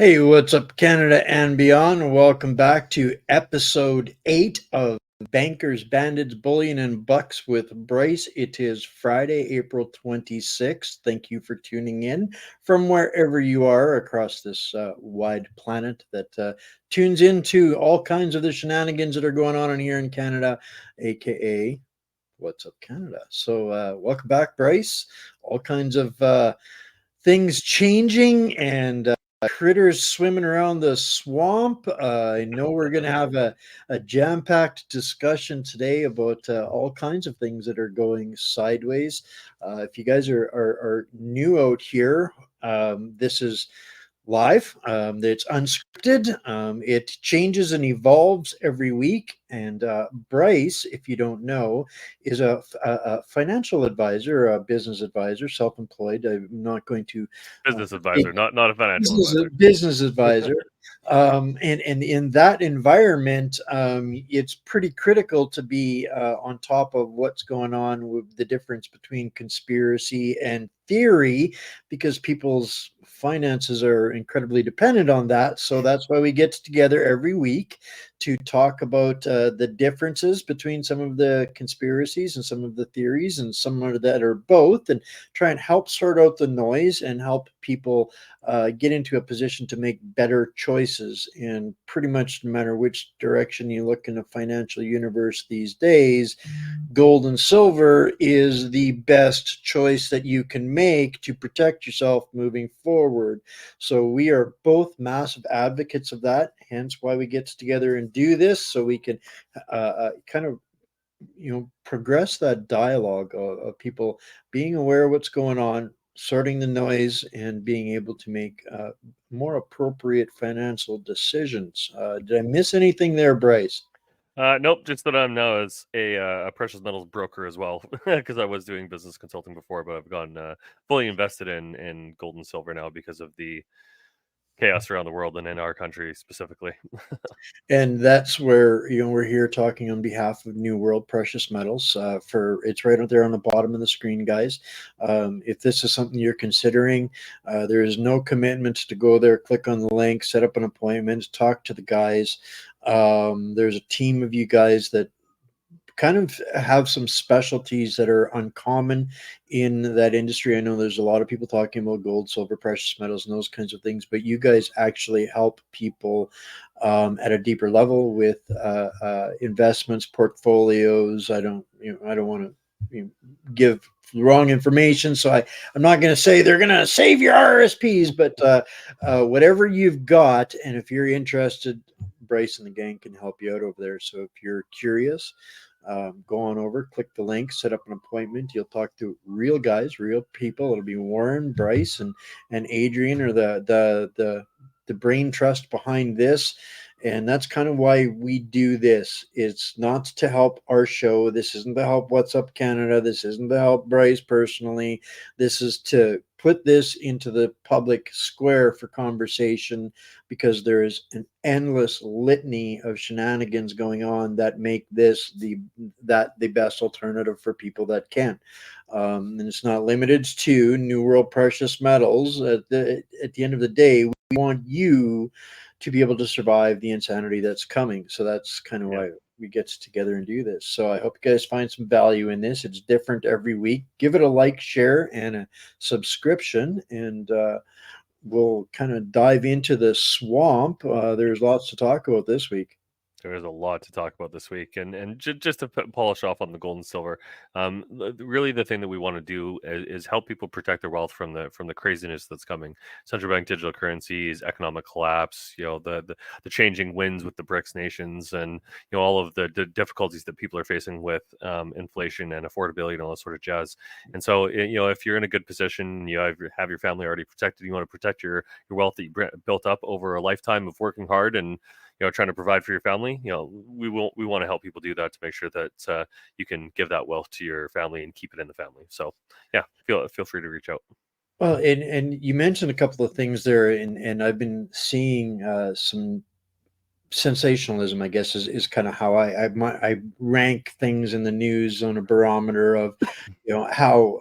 Hey, what's up, Canada and beyond? Welcome back to episode 8 of Bankers, Bandits, Bullion, and Bucks with Bryce. It is Friday, April 26th. Thank you for tuning in from wherever you are across this wide planet that tunes into all kinds of the shenanigans that are going on in here in Canada, aka What's Up Canada. So, welcome back, Bryce. All kinds of things changing and critters swimming around the swamp. I know we're going to have a jam-packed discussion today about all kinds of things that are going sideways. If you guys are new out here, this is live. It's unscripted. It changes and evolves every week. And Bryce, if you don't know, is a financial advisor, a business advisor, self-employed. I'm not going to Business take advisor, not a financial advisor. business advisor. And in that environment, it's pretty critical to be on top of what's going on with the difference between conspiracy and theory, because people's finances are incredibly dependent on that. So that's why we get together every week to talk about the differences between some of the conspiracies and some of the theories, and some of that are both, and try and help sort out the noise and help people get into a position to make better choices. And pretty much no matter which direction you look in the financial universe these days, gold and silver is the best choice that you can make to protect yourself moving forward. So we are both massive advocates of that, hence why we get together and do this, so we can kind of progress that dialogue of people being aware of what's going on, sorting the noise, and being able to make more appropriate financial decisions. Did I miss anything there, Bryce? Nope, just that I'm now as a precious metals broker as well, because I was doing business consulting before, but I've gone fully invested in gold and silver now because of the chaos around the world and in our country specifically. And that's where we're here talking on behalf of New World Precious Metals. For it's right out there on the bottom of the screen, guys. If this is something you're considering, there is no commitment to go there. Click on the link, set up an appointment, talk to the guys. There's a team of you guys that kind of have some specialties that are uncommon in that industry. I know there's a lot of people talking about gold, silver, precious metals, and those kinds of things, but you guys actually help people at a deeper level with investments, portfolios. I don't want to give wrong information, so I'm not going to say they're going to save your RSPs, but whatever you've got, and if you're interested, Bryce and the gang can help you out over there. So if you're curious, go on over, click the link, set up an appointment. You'll talk to real guys, real people. It'll be Warren, Bryce, and Adrian, or the brain trust behind this. And that's kind of why we do this. It's not to help our show. This isn't to help What's Up Canada. This isn't to help Bryce personally. This is to put this into the public square for conversation, because there is an endless litany of shenanigans going on that make this the best alternative for people that can. And it's not limited to New World Precious Metals. At the end of the day, we want you to be able to survive the insanity that's coming. So that's kind of Yeah. why we get together and do this. So I hope you guys find some value in this. It's different every week. Give it a like, share, and a subscription, and we'll kind of dive into the swamp. There's lots to talk about this week. There is a lot to talk about this week, and just to polish off on the gold and silver. Really, the thing that we want to do is help people protect their wealth from the craziness that's coming. Central bank digital currencies, economic collapse, the changing winds with the BRICS nations, and all of the difficulties that people are facing with inflation and affordability and all that sort of jazz. And so, if you're in a good position, you have your family already protected, you want to protect your wealth that you built up over a lifetime of working hard and trying to provide for your family. We want to help people do that to make sure that you can give that wealth to your family and keep it in the family. So yeah, feel free to reach out. Well, and you mentioned a couple of things there, and I've been seeing some sensationalism, I guess, is kind of how I rank things in the news on a barometer of how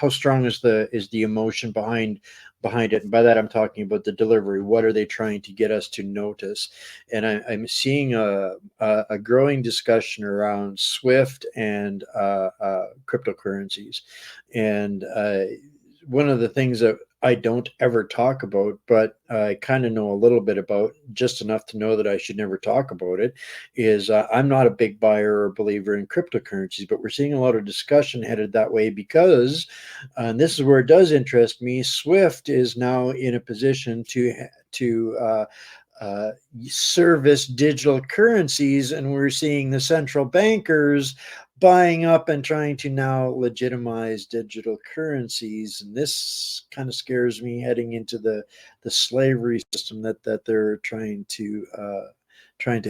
strong is the emotion behind behind it. And by that, I'm talking about the delivery. What are they trying to get us to notice? And I'm seeing a growing discussion around Swift and cryptocurrencies. And one of the things that I don't ever talk about, but I kind of know a little bit about, just enough to know that I should never talk about it, is I'm not a big buyer or believer in cryptocurrencies, but we're seeing a lot of discussion headed that way because, and this is where it does interest me, Swift is now in a position to service digital currencies, and we're seeing the central bankers buying up and trying to now legitimize digital currencies. And this kind of scares me heading into the slavery system that they're trying to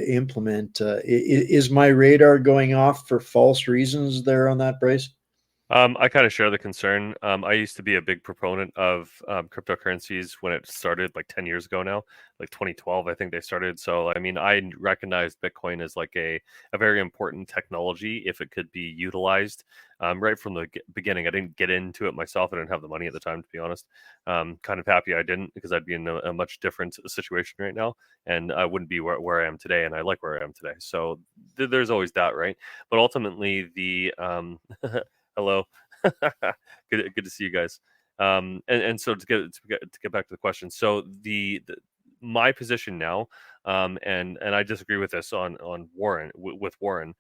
implement. Is my radar going off for false reasons there on that, Bryce? I kind of share the concern. I used to be a big proponent of cryptocurrencies when it started, like 10 years ago now, like 2012, I think they started. So, I mean, I recognized Bitcoin as like a very important technology if it could be utilized right from the beginning. I didn't get into it myself. I didn't have the money at the time, to be honest. Kind of happy I didn't, because I'd be in a much different situation right now, and I wouldn't be where I am today. And I like where I am today. So there's always that, right? But ultimately, the hello. Good to see you guys. And so to get back to the question, so the my position now, and I disagree with this on Warren with Warren,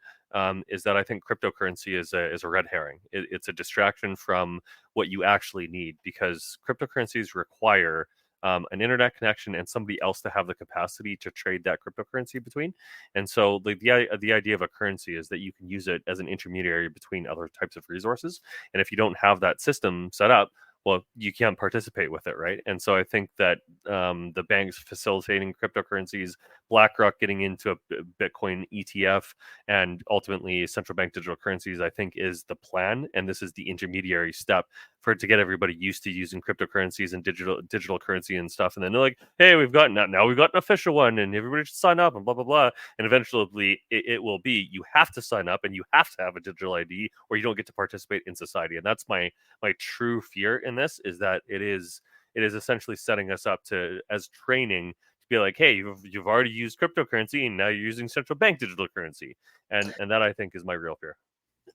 is that I think cryptocurrency is a red herring. It's a distraction from what you actually need, because cryptocurrencies require an internet connection and somebody else to have the capacity to trade that cryptocurrency between. And so the idea of a currency is that you can use it as an intermediary between other types of resources. And if you don't have that system set up, well, you can't participate with it, right? And so I think that the banks facilitating cryptocurrencies, BlackRock getting into a Bitcoin ETF, and ultimately central bank digital currencies, I think is the plan. And this is the intermediary step for it to get everybody used to using cryptocurrencies and digital currency and stuff. And then they're like, hey, we've got an official one, and everybody should sign up, and blah blah blah. And eventually, it will be, you have to sign up and you have to have a digital ID, or you don't get to participate in society. And that's my true fear in this, is that it is essentially setting us up to, as training, to be like, hey, you've already used cryptocurrency and now you're using central bank digital currency, and that, I think, is my real fear.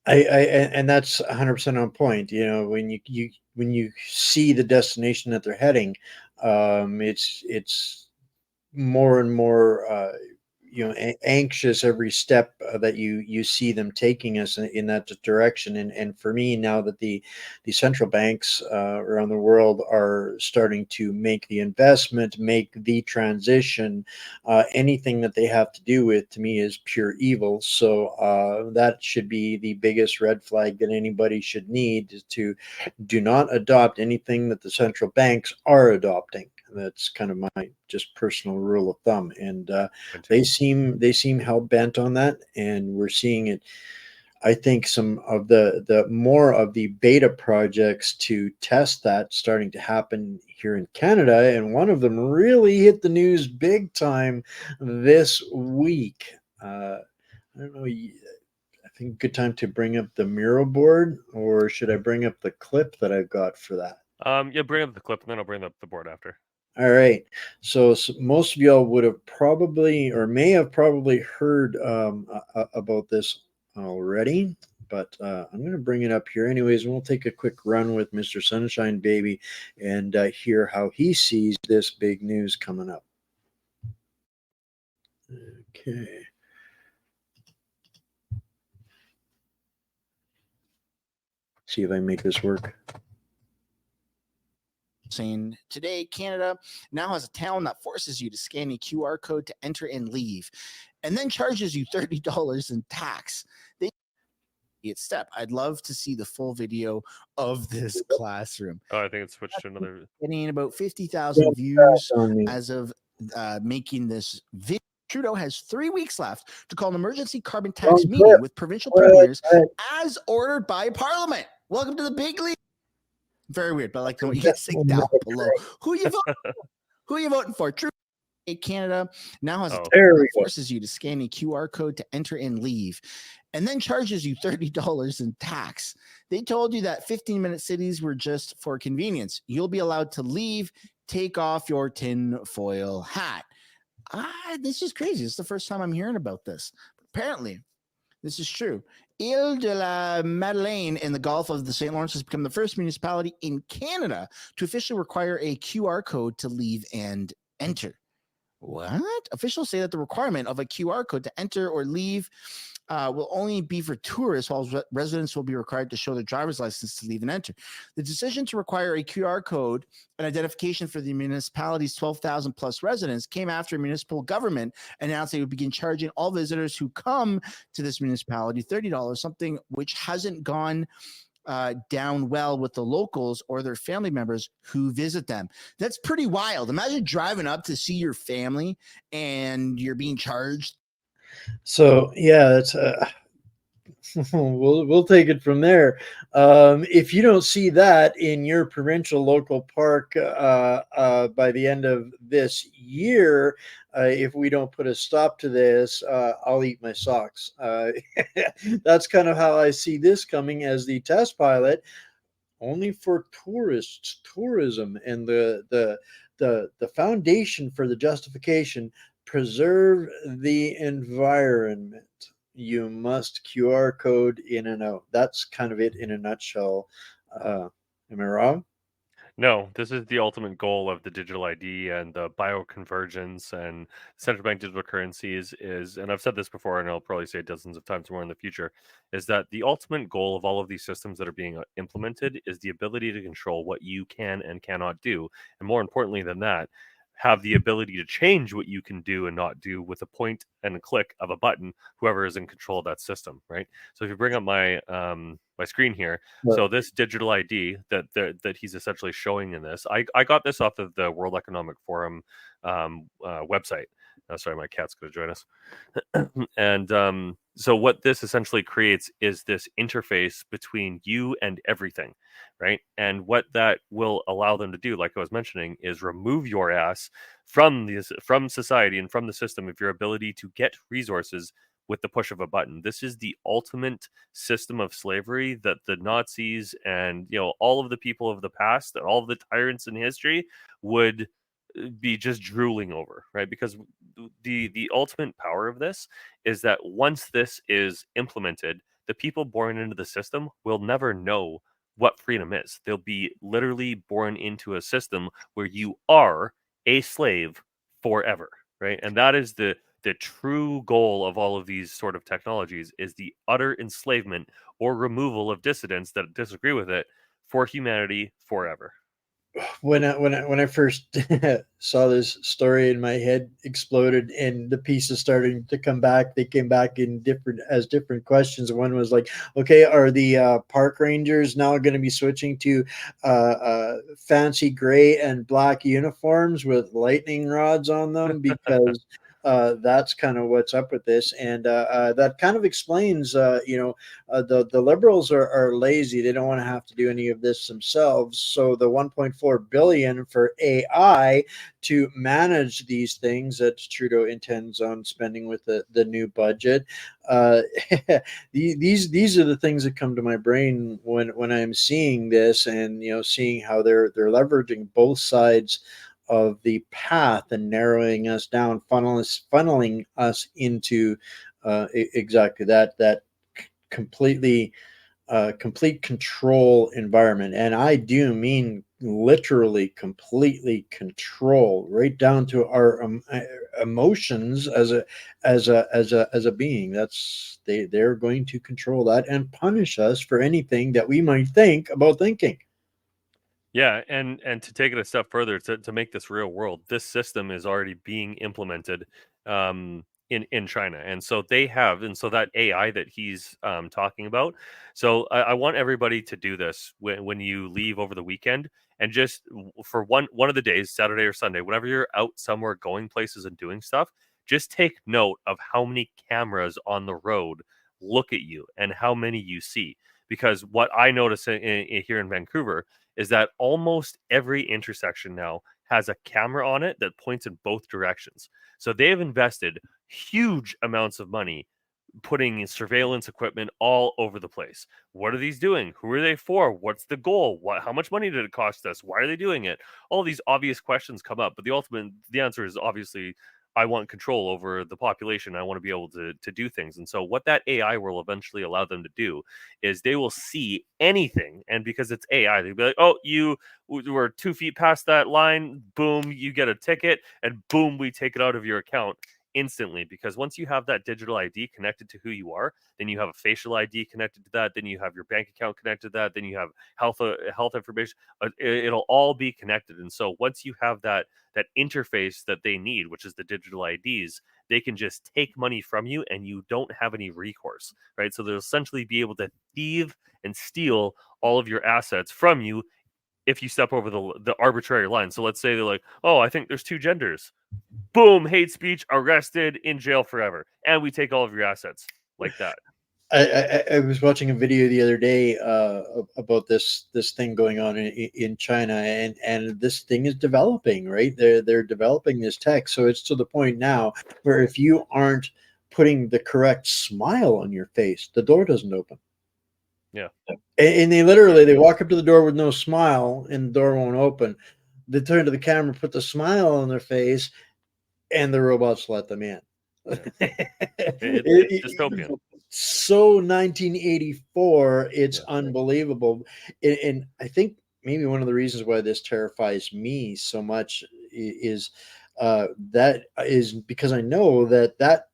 And that's 100% on point. You know, when you see the destination that they're heading, it's more and more anxious every step that you see them taking us in that direction. And for me, now that the central banks around the world are starting to make the investment, make the transition, anything that they have to do with, to me, is pure evil. So that should be the biggest red flag that anybody should need, is to do not adopt anything that the central banks are adopting. That's kind of my just personal rule of thumb, and they seem hell bent on that, and we're seeing it. I think some of the more of the beta projects to test that starting to happen here in Canada, and one of them really hit the news big time this week. I don't know. I think good time to bring up the mural board, or should I bring up the clip that I've got for that? Yeah, bring up the clip, and then I'll bring up the board after. All right. So most of y'all would have probably, or may have probably heard about this already, but I'm going to bring it up here anyways, and we'll take a quick run with Mr. Sunshine Baby and hear how he sees this big news coming up. Okay. See if I make this work. Saying today, Canada now has a town that forces you to scan a QR code to enter and leave, and then charges you $30 in tax. Step. I'd love to see the full video of this classroom. Oh, I think it's switched to another. Getting about 50,000 views as of making this video. Trudeau has 3 weeks left to call an emergency carbon tax meeting with provincial premiers as ordered by Parliament. Welcome to the big league. Very weird, but I like the way you guys say down below. Who you voting for? Who you voting for? True. Canada now has forces you to scan a QR code to enter and leave, and then charges you $30 in tax. They told you that 15-minute cities were just for convenience. You'll be allowed to leave, take off your tinfoil hat. This is crazy. It's the first time I'm hearing about this. Apparently, this is true. Ile de la Madeleine in the Gulf of the St. Lawrence has become the first municipality in Canada to officially require a QR code to leave and enter. What? Officials say that the requirement of a QR code to enter or leave will only be for tourists, while residents will be required to show their driver's license to leave and enter. The decision to require a QR code and identification for the municipality's 12,000 plus residents came after municipal government announced they would begin charging all visitors who come to this municipality $30, something which hasn't gone down well with the locals or their family members who visit them. That's pretty wild. Imagine driving up to see your family and you're being charged. So yeah, that's we'll take it from there. If you don't see that in your provincial local park by the end of this year, if we don't put a stop to this, I'll eat my socks. That's kind of how I see this coming as the test pilot, only for tourism, and the foundation for the justification: preserve the environment. You must QR code in and out. That's kind of it in a nutshell. Am I wrong? No, this is the ultimate goal of the digital ID and the bioconvergence and central bank digital currencies is, and I've said this before and I'll probably say it dozens of times more in the future, is that the ultimate goal of all of these systems that are being implemented is the ability to control what you can and cannot do. And more importantly than that, have the ability to change what you can do and not do with a point and a click of a button, whoever is in control of that system, right? So if you bring up my my screen here, so this digital ID that he's essentially showing in this, I got this off of the World Economic Forum website. Sorry, my cat's going to join us. And so what this essentially creates is this interface between you and everything, right? And what that will allow them to do, like I was mentioning, is remove your ass from society and from the system of your ability to get resources with the push of a button. This is the ultimate system of slavery that the Nazis and all of the people of the past and all of the tyrants in history would be just drooling over, right? Because the ultimate power of this is that once this is implemented, the people born into the system will never know what freedom is. They'll be literally born into a system where you are a slave forever, right? And that is the true goal of all of these sort of technologies, is the utter enslavement or removal of dissidents that disagree with it for humanity forever. When I first saw this story, and my head exploded and the pieces starting to come back, they came back in different questions. One was like, okay, are the park rangers now going to be switching to fancy gray and black uniforms with lightning rods on them? Because that's kind of what's up with this, and that kind of explains, the liberals are lazy. They don't want to have to do any of this themselves. So the 1.4 billion for AI to manage these things that Trudeau intends on spending with the new budget. These are the things that come to my brain when I'm seeing this, and seeing how they're leveraging both sides of the path and narrowing us down, funneling us into exactly that complete control environment. And I do mean literally completely control, right down to our emotions as a being. They're going to control that and punish us for anything that we might think about thinking. Yeah, and to take it a step further, to make this real world, this system is already being implemented in China, and so that AI that he's talking about. So I want everybody to do this when you leave over the weekend, and just for one of the days, Saturday or Sunday, whenever you're out somewhere, going places and doing stuff, just take note of how many cameras on the road look at you and how many you see. Because what I notice here in Vancouver is that almost every intersection now has a camera on it that points in both directions. So they have invested huge amounts of money putting surveillance equipment all over the place. What are these doing? Who are they for? What's the goal? How much money did it cost us? Why are they doing it? All these obvious questions come up, but the answer is obviously, I want control over the population. I want to be able to do things. And so what that AI will eventually allow them to do is they will see anything. And because it's AI, they'll be like, oh, you were 2 feet past that line. Boom, you get a ticket, and boom, we take it out of your account instantly. Because once you have that digital ID connected to who you are, then you have a facial ID connected to that, then you have your bank account connected to that, then you have health information. It'll all be connected. And so once you have that interface that they need, which is the digital IDs, they can just take money from you and you don't have any recourse, right? So they'll essentially be able to thieve and steal all of your assets from you if you step over the arbitrary line. So let's say they're like, oh, I think there's 2 genders. Boom, hate speech, arrested, in jail forever. And we take all of your assets like that. I was watching a video the other day about this thing going on in China, and this thing is developing, right? They're developing this tech, so it's to the point now where if you aren't putting the correct smile on your face, the door doesn't open. Yeah. And they walk up to the door with no smile, and the door won't open. They turn to the camera, put the smile on their face, and the robots let them in. It's dystopian. So 1984, it's Yeah. unbelievable. And I think maybe one of the reasons why this terrifies me so much is that is because I know that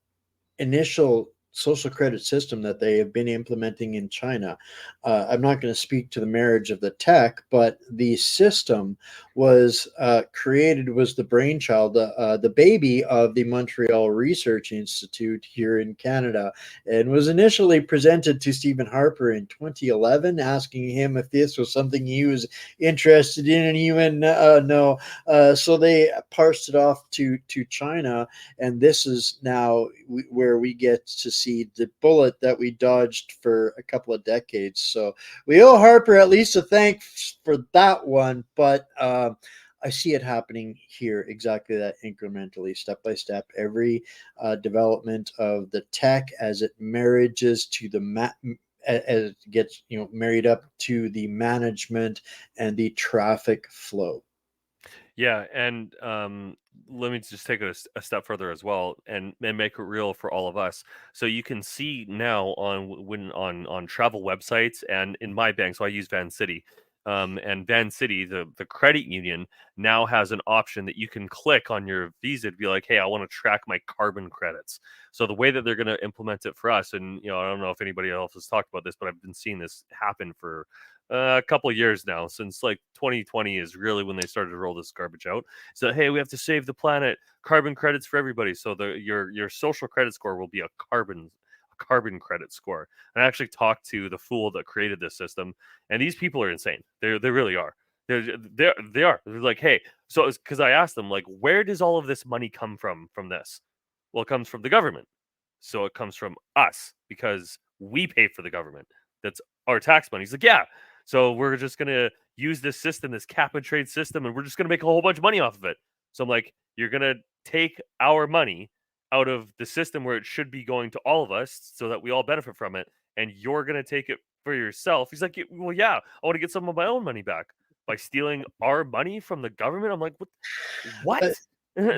initial social credit system that they have been implementing in China. I'm not going to speak to the marriage of the tech, but the system was created, was the brainchild, the baby of the Montreal Research Institute here in Canada, and was initially presented to Stephen Harper in 2011, asking him if this was something he was interested in, and he went, no. So they parsed it off to China, and this is now where we get to see the bullet that we dodged for a couple of decades. So we owe Harper at least a thanks for that one, but I see it happening here, exactly that, incrementally, step by step. Every development of the tech as it marriages to the as it gets married up to the management and the traffic flow. Yeah, and let me just take it a step further as well, and make it real for all of us. So you can see now on travel websites and in my bank. So I use Van City, and Van City, the credit union, now has an option that you can click on your Visa to be like, hey, I want to track my carbon credits. So the way that they're going to implement it for us, and I don't know if anybody else has talked about this, but I've been seeing this happen for a couple of years now, since like 2020 is really when they started to roll this garbage out. So hey, we have to save the planet, carbon credits for everybody. So your social credit score will be a carbon credit score. And I actually talked to the fool that created this system, and these people are insane. They really are. They are. They're like, hey, so it's because I asked them, like, where does all of this money come from this? Well, it comes from the government. So it comes from us because we pay for the government. That's our tax money. He's like, yeah. So we're just gonna use this system, this cap and trade system, and we're just gonna make a whole bunch of money off of it. So I'm like, you're gonna take our money out of the system where it should be going to all of us so that we all benefit from it, and you're gonna take it for yourself. He's like, well, yeah, I want to get some of my own money back by stealing our money from the government. I'm like, what?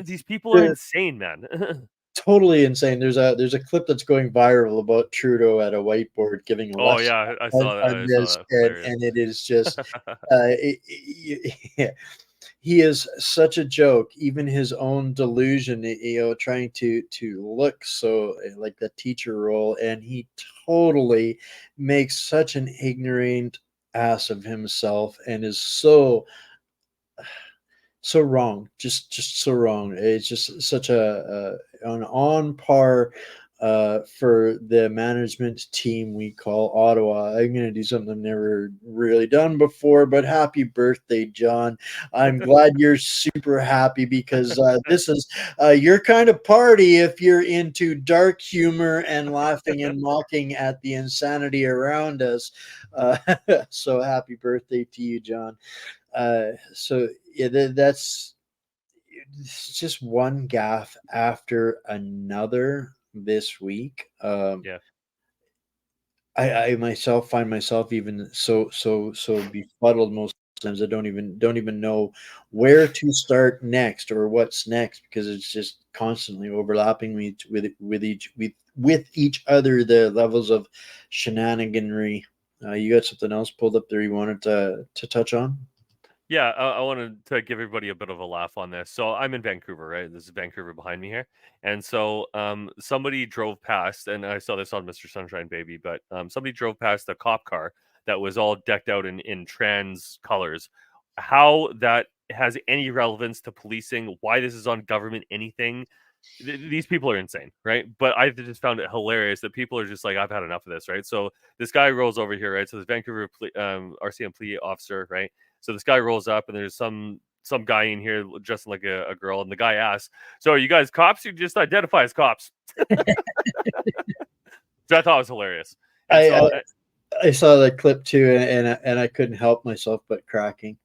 These people are insane, man. Totally insane. There's a clip that's going viral about Trudeau at a whiteboard giving a Oh lesson yeah, I saw that. on this, and it is just he is such a joke. Even his own delusion, trying to look so like the teacher role, and he totally makes such an ignorant ass of himself, and is so wrong, just so wrong. It's just such an on par for the management team we call Ottawa. I'm going to do something I've never really done before, but happy birthday, John. I'm glad you're super happy, because this is your kind of party if you're into dark humor and laughing and mocking at the insanity around us. So happy birthday to you, John. So yeah, that's it's just one gaffe after another this week. Yeah. I myself find myself even so befuddled most times. I don't even know where to start next or what's next, because it's just constantly overlapping me with each other, the levels of shenaniganry. You got something else pulled up there you wanted to touch on? Yeah, I wanted to give everybody a bit of a laugh on this. So I'm in Vancouver, right? This is Vancouver behind me here. And so somebody drove past, and I saw this on Mr. Sunshine Baby, but somebody drove past a cop car that was all decked out in trans colors. How that has any relevance to policing, why this is on government anything, these people are insane, right? But I just found it hilarious that people are just like, I've had enough of this, right? So this guy rolls over here, right? So this Vancouver RCMP officer, right? So this guy rolls up, and there's some guy in here dressed like a girl, and the guy asks, "So are you guys cops? You just identify as cops?" So I thought it was hilarious. And I, so I saw that clip too, and I couldn't help myself but cracking.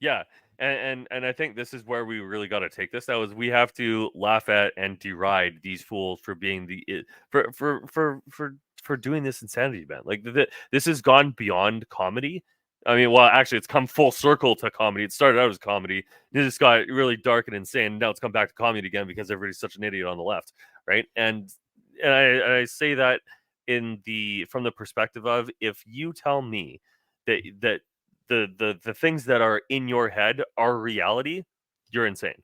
yeah, and I think this is where we really got to take this. Now is we have to laugh at and deride these fools for being for doing this insanity event. Like this has gone beyond comedy. I mean, well, actually, it's come full circle to comedy. It started out as comedy. It just got really dark and insane. Now it's come back to comedy again because everybody's such an idiot on the left, right? And I say that from the perspective of, if you tell me that the things that are in your head are reality, you're insane.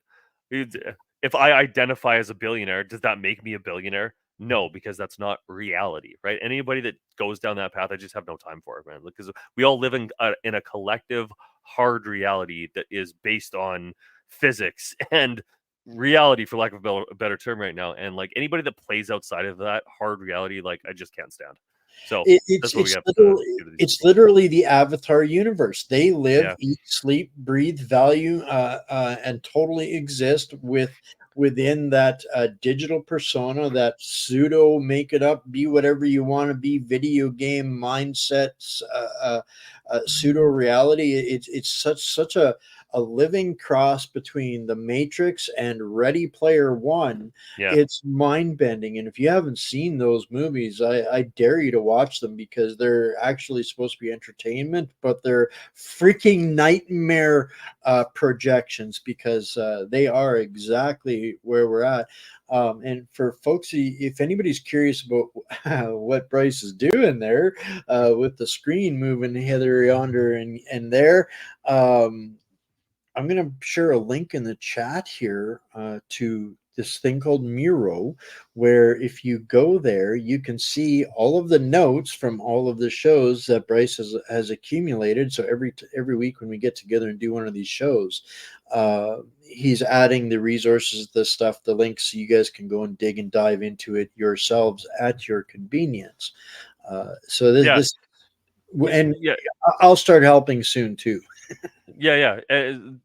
If I identify as a billionaire, does that make me a billionaire? No, because that's not reality, right? Anybody that goes down that path, I just have no time for it, man. Because we all live in a collective hard reality that is based on physics and reality, for lack of a better term, right now. And like anybody that plays outside of that hard reality, like I just can't stand. So that's what we have to do to these It's people. literally the Avatar universe. They live, Yeah. eat, sleep, breathe, value, and totally exist within that digital persona, that pseudo make it up, be whatever you want to be, video game mindsets, pseudo reality. It's such a living cross between the Matrix and Ready Player One. Yeah. It's mind bending. And if you haven't seen those movies, I dare you to watch them, because they're actually supposed to be entertainment, but they're freaking nightmare projections, because they are exactly where we're at. And for folks, if anybody's curious about what Bryce is doing there with the screen moving hither, yonder, and there, I'm going to share a link in the chat here to this thing called Miro, where if you go there, you can see all of the notes from all of the shows that Bryce has accumulated. So every week when we get together and do one of these shows, he's adding the resources, the stuff, the links, so you guys can go and dig and dive into it yourselves at your convenience. So Yeah. this and Yeah. I'll start helping soon too. Yeah.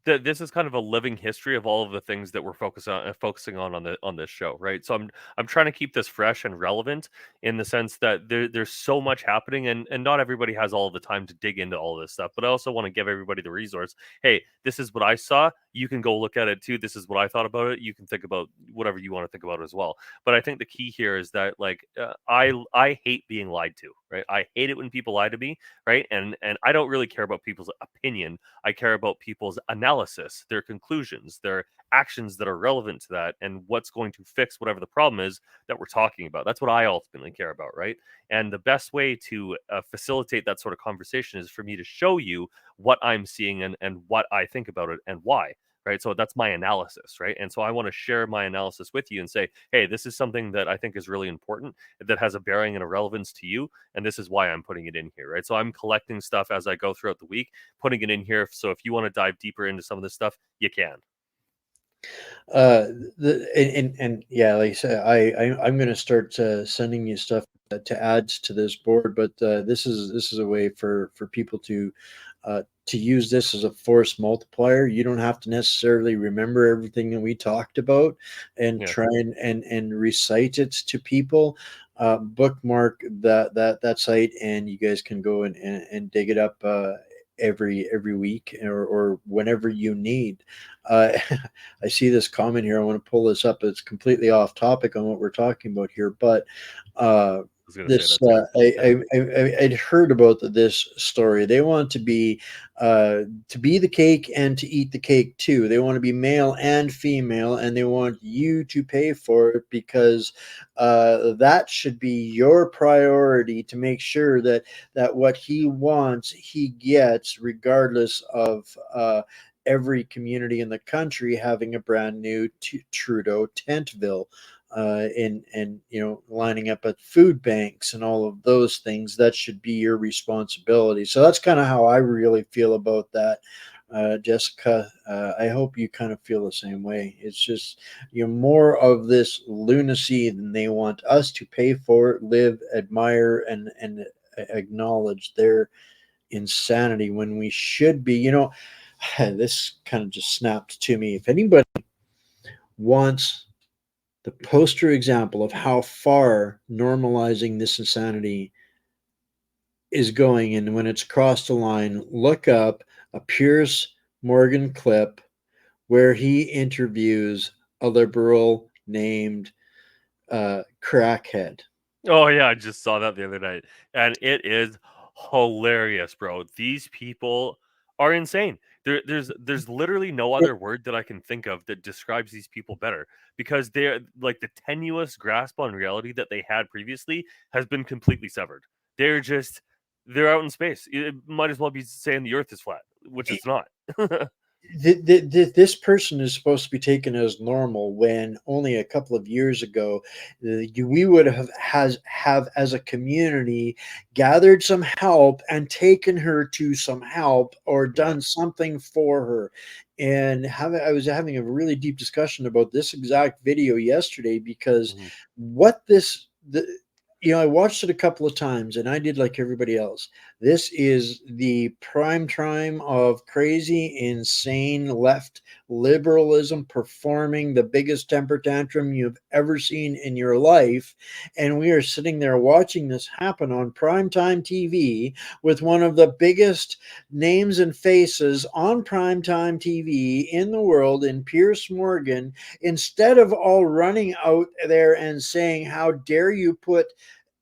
This is kind of a living history of all of the things that we're focusing on this show, right? So I'm trying to keep this fresh and relevant, in the sense that there's so much happening, and not everybody has all the time to dig into all this stuff. But I also want to give everybody the resource. Hey, this is what I saw. You can go look at it too. This is what I thought about it. You can think about whatever you want to think about as well. But I think the key here is that, like, I hate being lied to, right? I hate it when people lie to me, right? And I don't really care about people's opinion. I care about people's analysis, their conclusions, their actions that are relevant to that, and what's going to fix whatever the problem is that we're talking about. That's what I ultimately care about, right? And the best way to facilitate that sort of conversation is for me to show you what I'm seeing, and what I think about it and why. Right. So that's my analysis. Right. And so I want to share my analysis with you and say, hey, this is something that I think is really important, that has a bearing and a relevance to you. And this is why I'm putting it in here. Right. So I'm collecting stuff as I go throughout the week, putting it in here. So if you want to dive deeper into some of this stuff, you can. And yeah, like I said, I'm going to start sending you stuff to add to this board, but this is a way for people to use this as a force multiplier. You don't have to necessarily remember everything that we talked about and try and recite it to people. Bookmark that site, and you guys can go and dig it up every week or whenever you need. I see this comment here. I want to pull this up. It's completely off topic on what we're talking about here, but I was going to say this that too. I'd heard about this story. They want to be the cake and to eat the cake too. They want to be male and female, and they want you to pay for it because that should be your priority to make sure that what he wants he gets, regardless of every community in the country having a brand new Trudeau Tentville, and lining up at food banks and all of those things. That should be your responsibility. So that's kind of how I really feel about that. Jessica, I hope you kind of feel the same way. It's just more of this lunacy than they want us to pay for, live, admire, and acknowledge their insanity when we should be. This kind of just snapped to me. If anybody wants the poster example of how far normalizing this insanity is going, and when it's crossed the line, look up a Piers Morgan clip where he interviews a liberal named Crackhead. Oh yeah, I just saw that the other night, and it is hilarious, bro. These people are insane. There's literally no other word that I can think of that describes these people better, because they're like the tenuous grasp on reality that they had previously has been completely severed. They're out in space. It might as well be saying the Earth is flat, which it's not. This person is supposed to be taken as normal, when only a couple of years ago we would have as a community gathered some help and taken her to some help or done something for her. And I was having a really deep discussion about this exact video yesterday, because what this the I watched it a couple of times, and I did like everybody else. This is the prime time of crazy, insane left liberalism performing the biggest temper tantrum you've ever seen in your life. And we are sitting there watching this happen on primetime TV with one of the biggest names and faces on primetime TV in the world, in Piers Morgan, instead of all running out there and saying, "How dare you put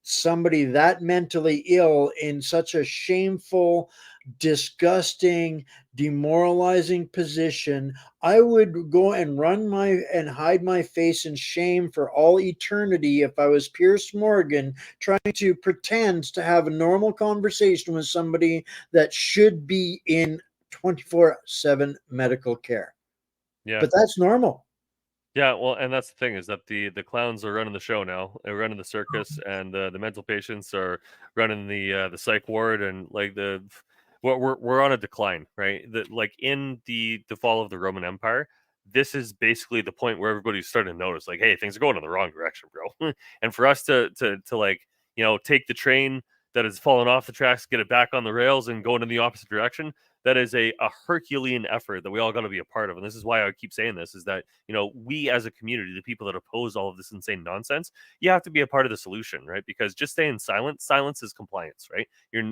somebody that mentally ill in such a shameful, disgusting, demoralizing position." I would go and hide my face in shame for all eternity if I was Piers Morgan trying to pretend to have a normal conversation with somebody that should be in 24/7 medical care. Yeah. But that's normal. Yeah, well, and that's the thing, is that the clowns are running the show now. They're running the circus, and the mental patients are running the psych ward, and like we're on a decline, right? That, like, in the fall of the Roman Empire, this is basically the point where everybody's starting to notice, like, hey, things are going in the wrong direction, bro. And for us to like, take the train that has fallen off the tracks, get it back on the rails, and going in the opposite direction, that is a Herculean effort that we all got to be a part of. And this is why I keep saying this, is that, we as a community, the people that oppose all of this insane nonsense, you have to be a part of the solution, right? Because just staying silence is compliance, right?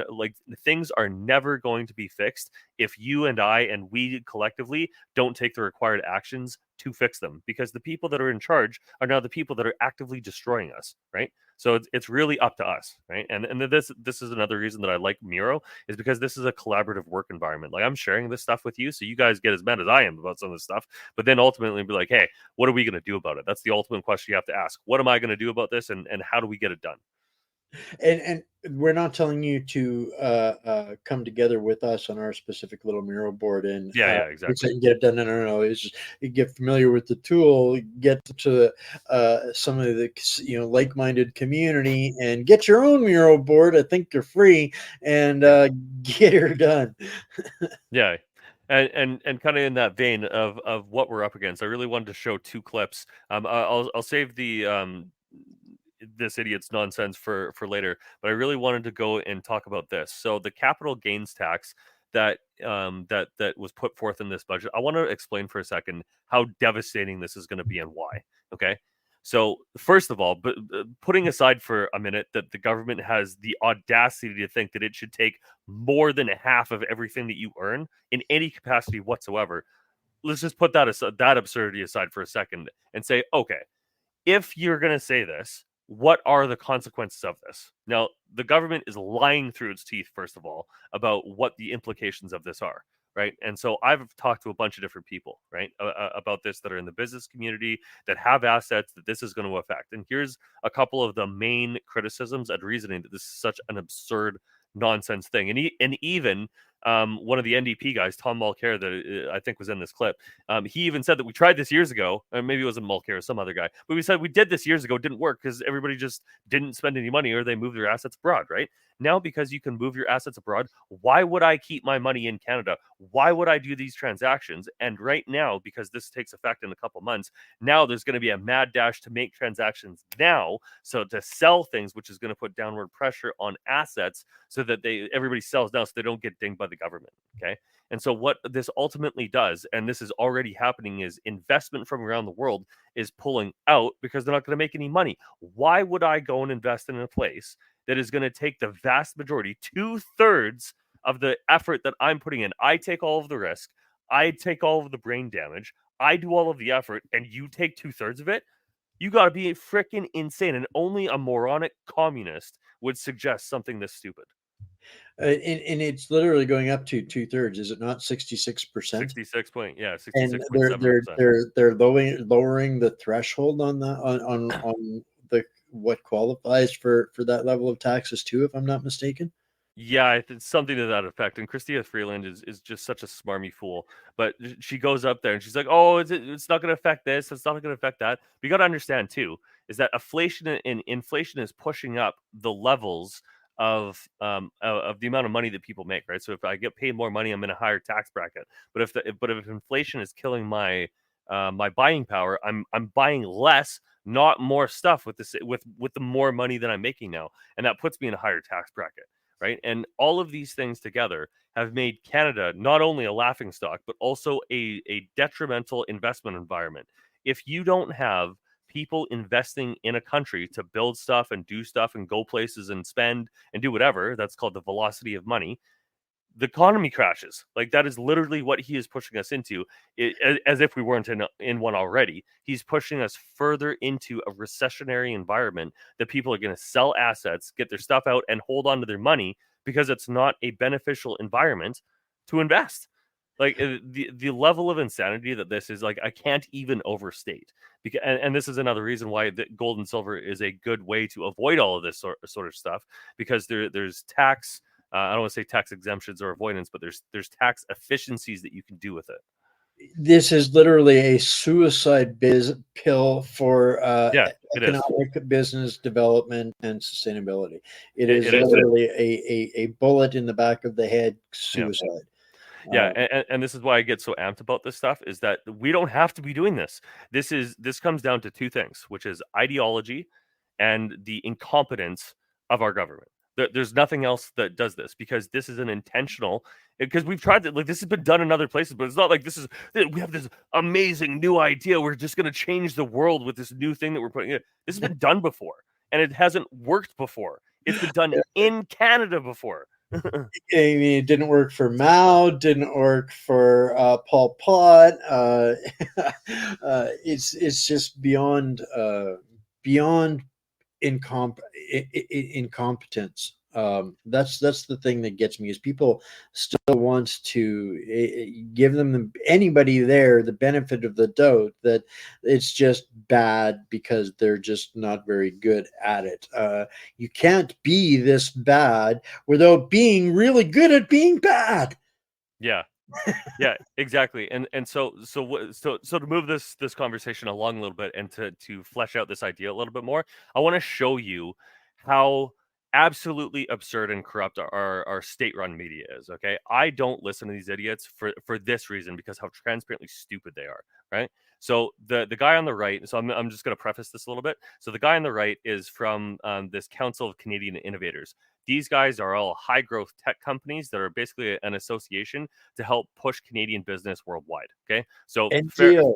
Like, things are never going to be fixed if you and I and we collectively don't take the required actions to fix them, because the people that are in charge are now the people that are actively destroying us, right? So it's really up to us, right? And this is another reason that I like Miro, is because this is a collaborative work environment. Like, I'm sharing this stuff with you, so you guys get as mad as I am about some of this stuff, but then ultimately be like, hey, what are we going to do about it? That's the ultimate question you have to ask. What am I going to do about this, and how do we get it done? And we're not telling you to come together with us on our specific little mural board and Yeah, fix exactly. it and get it done. No. It's just, you get familiar with the tool, get to some of the like-minded community, and get your own mural board. I think they're free, and get her done. Yeah. And kind of in that vein of what we're up against, I really wanted to show two clips. I'll save the this idiot's nonsense for later, but I really wanted to go and talk about this. So the capital gains tax that was put forth in this budget, I want to explain for a second how devastating this is going to be and why. Okay. So first of all, but putting aside for a minute that the government has the audacity to think that it should take more than half of everything that you earn in any capacity whatsoever, let's just put that absurdity aside for a second and say, okay, if you're going to say this, what are the consequences of this? Now, the government is lying through its teeth, first of all, about what the implications of this are, right? And so I've talked to a bunch of different people, right, about this that are in the business community that have assets that this is going to affect. And here's a couple of the main criticisms and reasoning that this is such an absurd nonsense thing. And even one of the NDP guys, Tom Mulcair, that I think was in this clip, he even said that we tried this years ago, or maybe it wasn't Mulcair or some other guy, but we said we did this years ago, it didn't work because everybody just didn't spend any money or they moved their assets abroad, right? Now, because you can move your assets abroad, why would I keep my money in Canada? Why would I do these transactions? And right now, because this takes effect in a couple months, now there's going to be a mad dash to make transactions now. So to sell things, which is going to put downward pressure on assets so that everybody sells now so they don't get dinged by the government. Okay. And so what this ultimately does, and this is already happening, is investment from around the world is pulling out because they're not going to make any money. Why would I go and invest in a place that is going to take the vast majority, 2/3 of the effort that I'm putting in? I take all of the risk. I take all of the brain damage. I do all of the effort, and you take 2/3 of it. You got to be freaking insane. And only a moronic communist would suggest something this stupid. And it's literally going up to 2/3. Is it not 66%? 66.7%. And they're lowering the threshold on the on the what qualifies for that level of taxes too, if I'm not mistaken. Yeah, it's something to that effect. And Christia Freeland is just such a smarmy fool. But she goes up there and she's like, "Oh, it's not going to affect this. It's not going to affect that." But you got to understand too is that inflation is pushing up the levels of the amount of money that people make, right? So if I get paid more money, I'm in a higher tax bracket. But if inflation is killing my my buying power, I'm buying less, not more stuff with the more money that I'm making now, and that puts me in a higher tax bracket. Right. And all of these things together have made Canada not only a laughingstock, but also a detrimental investment environment. If you don't have people investing in a country to build stuff and do stuff and go places and spend and do whatever, that's called the velocity of money, the economy crashes. Like that is literally what he is pushing us into, as if we weren't in one already. He's pushing us further into a recessionary environment that people are going to sell assets, get their stuff out, and hold on to their money because it's not a beneficial environment to invest. Like the level of insanity that this is, like, I can't even overstate. Because and this is another reason why the gold and silver is a good way to avoid all of this sort of stuff, because there's tax. I don't want to say tax exemptions or avoidance, but there's tax efficiencies that you can do with it. This is literally a suicide pill for economic business development and sustainability. It is literally a bullet in the back of the head suicide. Yeah, and this is why I get so amped about this stuff, is that we don't have to be doing this. This comes down to two things, which is ideology and the incompetence of our government. There's nothing else that does this, because this is an intentional. Because we've tried that, like, this has been done in other places, but it's not like we have this amazing new idea. We're just going to change the world with this new thing that we're putting in. This has been done before, and it hasn't worked before. It's been done in Canada before. I mean, it didn't work for Mao, didn't work for Pol Pot. It's just beyond incompetence. That's the thing that gets me, is people still want to give anybody there the benefit of the doubt that it's just bad because they're just not very good at it. You can't be this bad without being really good at being bad. Yeah. Yeah, exactly. And so to move this conversation along a little bit and to flesh out this idea a little bit more, I want to show you how absolutely absurd and corrupt our state-run media is. Okay, I don't listen to these idiots for this reason, because how transparently stupid they are. Right. So the guy on the right. So I'm just going to preface this a little bit. So the guy on the right is from this Council of Canadian Innovators. These guys are all high growth tech companies that are basically an association to help push Canadian business worldwide. Okay. So NGO.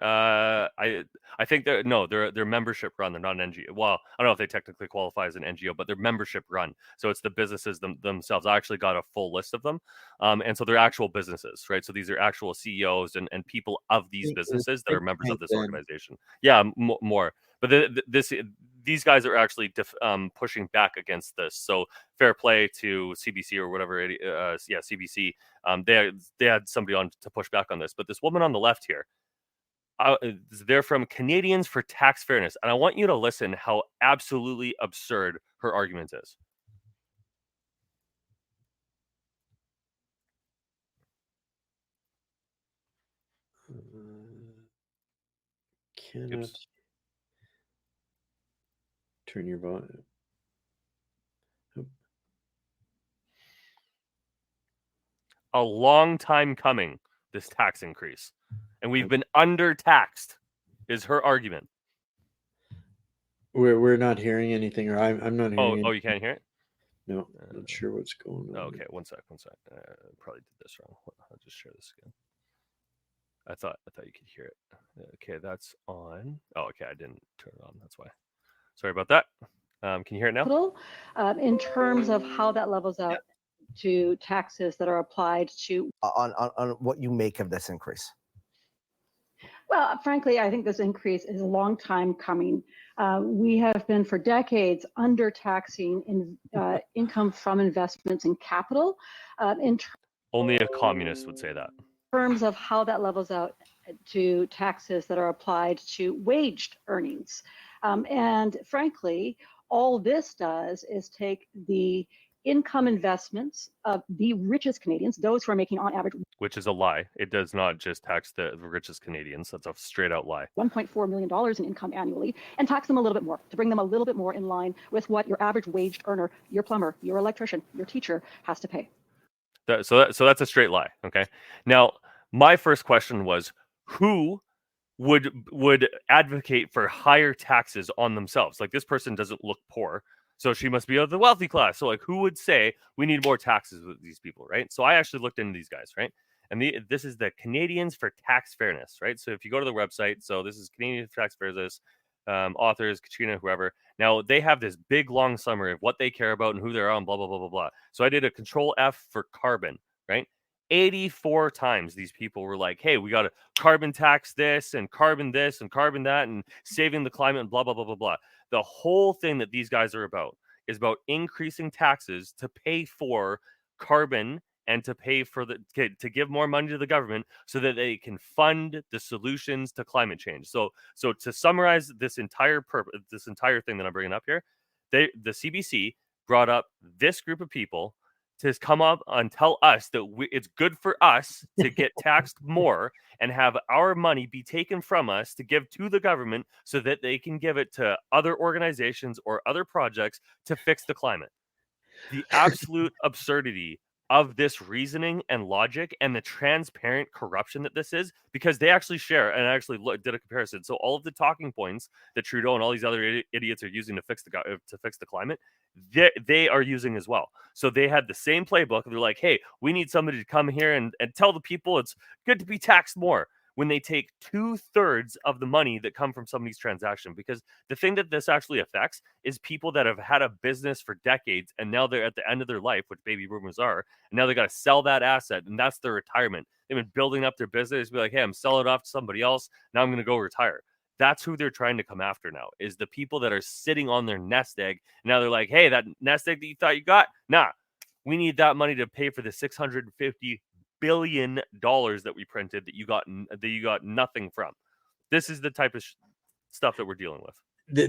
I think they're membership run. They're not an NGO. Well, I don't know if they technically qualify as an NGO, but they're membership run. So it's the businesses themselves. I actually got a full list of them, and so they're actual businesses, right? So these are actual CEOs and people of these businesses that are members of this organization. Yeah, more. But these guys are actually pushing back against this. So fair play to CBC or whatever. CBC. They had somebody on to push back on this. But this woman on the left here, they're from Canadians for Tax Fairness, and I want you to listen how absolutely absurd her argument is. Cannot turn your volume. A long time coming, this tax increase, and we've been undertaxed, is her argument. We're not hearing anything, or I'm not hearing. Oh, you can't hear it? No, not sure what's going on. Okay, one sec. Probably did this wrong. I'll just share this again. I thought you could hear it. Okay, that's on. Oh, okay, I didn't turn it on. That's why. Sorry about that. Can you hear it now? In terms of how that levels out to taxes that are applied to on what you make of this increase. Well, frankly, I think this increase is a long time coming. We have been for decades undertaxing income from investments in capital. Only a communist would say that. In terms of how that levels out to taxes that are applied to waged earnings. And frankly, all this does is take the income investments of the richest Canadians, those who are making on average. Which is a lie. It does not just tax the richest Canadians. That's a straight out lie. $1.4 million in income annually, and tax them a little bit more to bring them a little bit more in line with what your average waged earner, your plumber, your electrician, your teacher has to pay. So that's a straight lie. Okay. Now, my first question was, who would advocate for higher taxes on themselves? Like, this person doesn't look poor, so she must be of the wealthy class. So, like, who would say we need more taxes with these people, right? So I actually looked into these guys, right? And this is the Canadians for Tax Fairness, right? So if you go to the website, so this is Canadians for Tax Fairness, authors, Katrina, whoever. Now, they have this big, long summary of what they care about and who they're on, blah, blah, blah, blah, blah. So I did a Control F for carbon, right? 84 times these people were like, hey, we got to carbon tax this and carbon that and saving the climate and blah, blah, blah, blah, blah. The whole thing that these guys are about is about increasing taxes to pay for carbon and to pay for to give more money to the government so that they can fund the solutions to climate change. So to summarize this entire thing that I'm bringing up here, the CBC brought up this group of people to come up and tell us that it's good for us to get taxed more and have our money be taken from us to give to the government so that they can give it to other organizations or other projects to fix the climate. The absolute absurdity of this reasoning and logic and the transparent corruption that this is, because they actually share, and I actually did a comparison. So all of the talking points that Trudeau and all these other idiots are using to fix the climate, they are using as well. So they had the same playbook. They're like, hey, we need somebody to come here and tell the people it's good to be taxed more, when they take 2/3 of the money that come from somebody's transaction. Because the thing that this actually affects is people that have had a business for decades and now they're at the end of their life, which baby boomers are, and now they got to sell that asset, and that's their retirement. They've been building up their business, be like, hey, I'm selling it off to somebody else. Now I'm going to go retire. That's who they're trying to come after now, is the people that are sitting on their nest egg. Now they're like, hey, that nest egg that you thought you got, nah, we need that money to pay for the $650 billion that we printed that you got nothing from. This is the type of stuff that we're dealing with.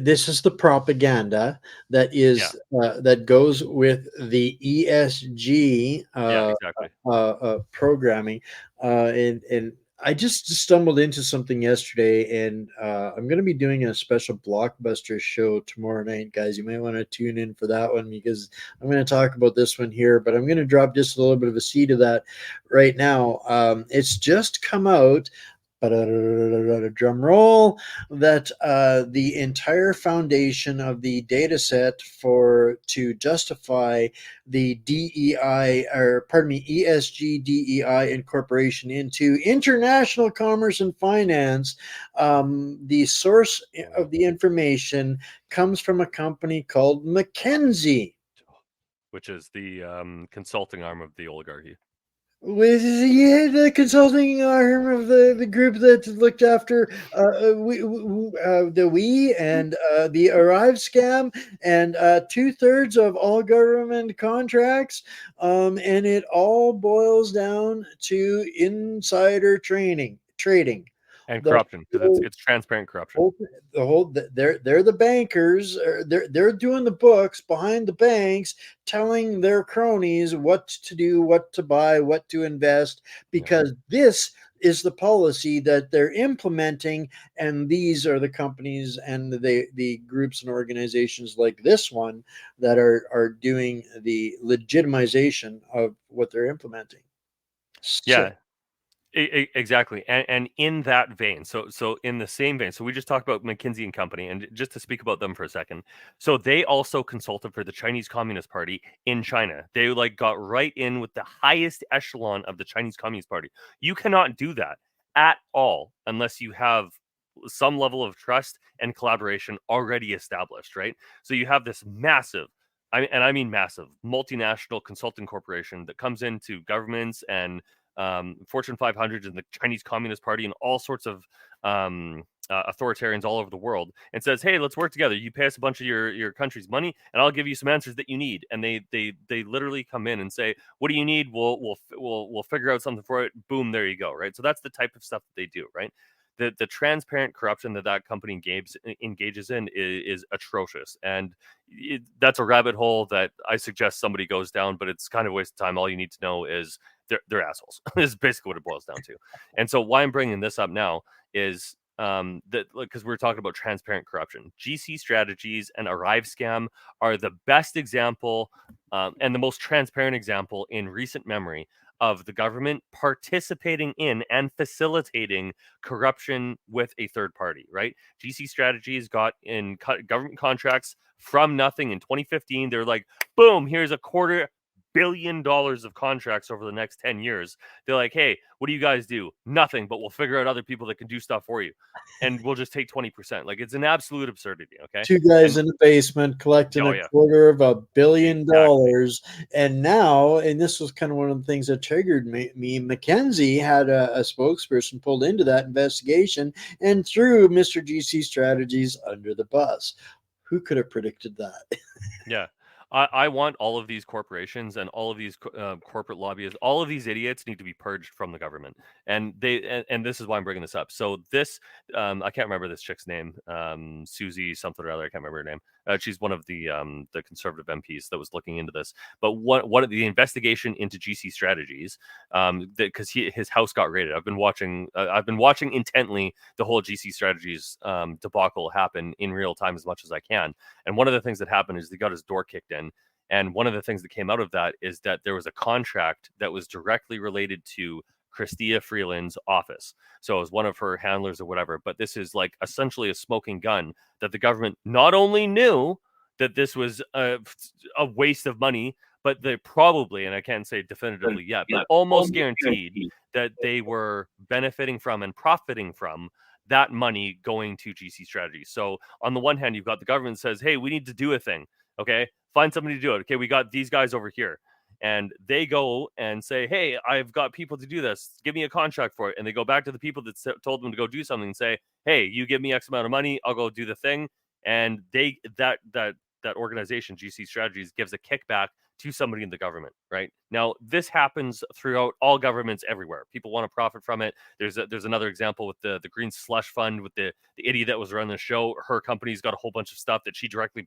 This is the propaganda that is that goes with the ESG exactly. Programming, and I just stumbled into something yesterday, and I'm going to be doing a special Blockbuster show tomorrow night, guys. You might want to tune in for that one, because I'm going to talk about this one here, but I'm going to drop just a little bit of a seed of that right now. It's just come out. drum roll, that the entire foundation of the data set to justify the DEI, or pardon me, ESG DEI incorporation into international commerce and finance, the source of the information comes from a company called McKinsey, which is the consulting arm of the oligarchy. with the consulting arm of the group that looked after the we and the Arrive scam and 2/3 of all government contracts, and it all boils down to insider trading. And The corruption, because it's transparent corruption. they're the bankers. They're doing the books behind the banks, telling their cronies what to do, what to buy, what to invest, because this is the policy that they're implementing, and these are the companies and the groups and organizations like this one that are doing the legitimization of what they're implementing. Yeah. Exactly, and in that vein, so in the same vein, so we just talked about McKinsey and Company, and just to speak about them for a second, so they also consulted for the Chinese Communist Party in China. They like got right in with the highest echelon of the Chinese Communist Party. You cannot do that at all unless you have some level of trust and collaboration already established, right? So you have this massive, I mean massive, multinational consulting corporation that comes into governments and Fortune 500s and the Chinese Communist Party and all sorts of authoritarians all over the world, and says, "Hey, let's work together. You pay us a bunch of your country's money, and I'll give you some answers that you need." And they literally come in and say, "What do you need? We'll figure out something for it." Boom, there you go. Right. So that's the type of stuff that they do. Right. The transparent corruption that company engages in is atrocious, and that's a rabbit hole that I suggest somebody goes down. But it's kind of a waste of time. All you need to know is they're assholes. Is basically what it boils down to. And so why I'm bringing this up now is that, because we're talking about transparent corruption. GC Strategies and Arrive Scam are the best example and the most transparent example in recent memory of the government participating in and facilitating corruption with a third party, right? GC Strategies got in government contracts from nothing in 2015. They're like, boom, here's $250 million of contracts over the next 10 years. They're like, hey, what do you guys do? Nothing, but we'll figure out other people that can do stuff for you. And we'll just take 20%. Like, it's an absolute absurdity. Okay. Two guys in the basement collecting $250 million. Exactly. And now, and this was kind of one of the things that triggered me, McKinsey had a spokesperson pulled into that investigation and threw Mr. GC Strategies under the bus. Who could have predicted that? Yeah. I want all of these corporations and all of these corporate lobbyists, all of these idiots need to be purged from the government. And this is why I'm bringing this up. So this, I can't remember this chick's name, Susie something or other. I can't remember her name. She's one of the conservative MPs that was looking into this. But what the investigation into GC Strategies, because his house got raided. I've been watching intently the whole GC Strategies debacle happen in real time as much as I can. And one of the things that happened is they got his door kicked in. And one of the things that came out of that is that there was a contract that was directly related to Chrystia Freeland's office. So it was one of her handlers or whatever. But this is like essentially a smoking gun that the government not only knew that this was a waste of money, but they probably, and I can't say definitively yet, but almost guaranteed that they were benefiting from and profiting from that money going to GC Strategies. So on the one hand, you've got the government that says, hey, we need to do a thing. Okay, find somebody to do it. Okay, we got these guys over here. And they go and say, hey, I've got people to do this. Give me a contract for it. And they go back to the people that told them to go do something and say, hey, you give me X amount of money, I'll go do the thing. And that organization, GC Strategies, gives a kickback to somebody in the government, right? Now, this happens throughout all governments everywhere. People want to profit from it. There's another example with the Green Slush Fund with the idiot that was running the show. Her company's got a whole bunch of stuff that she directly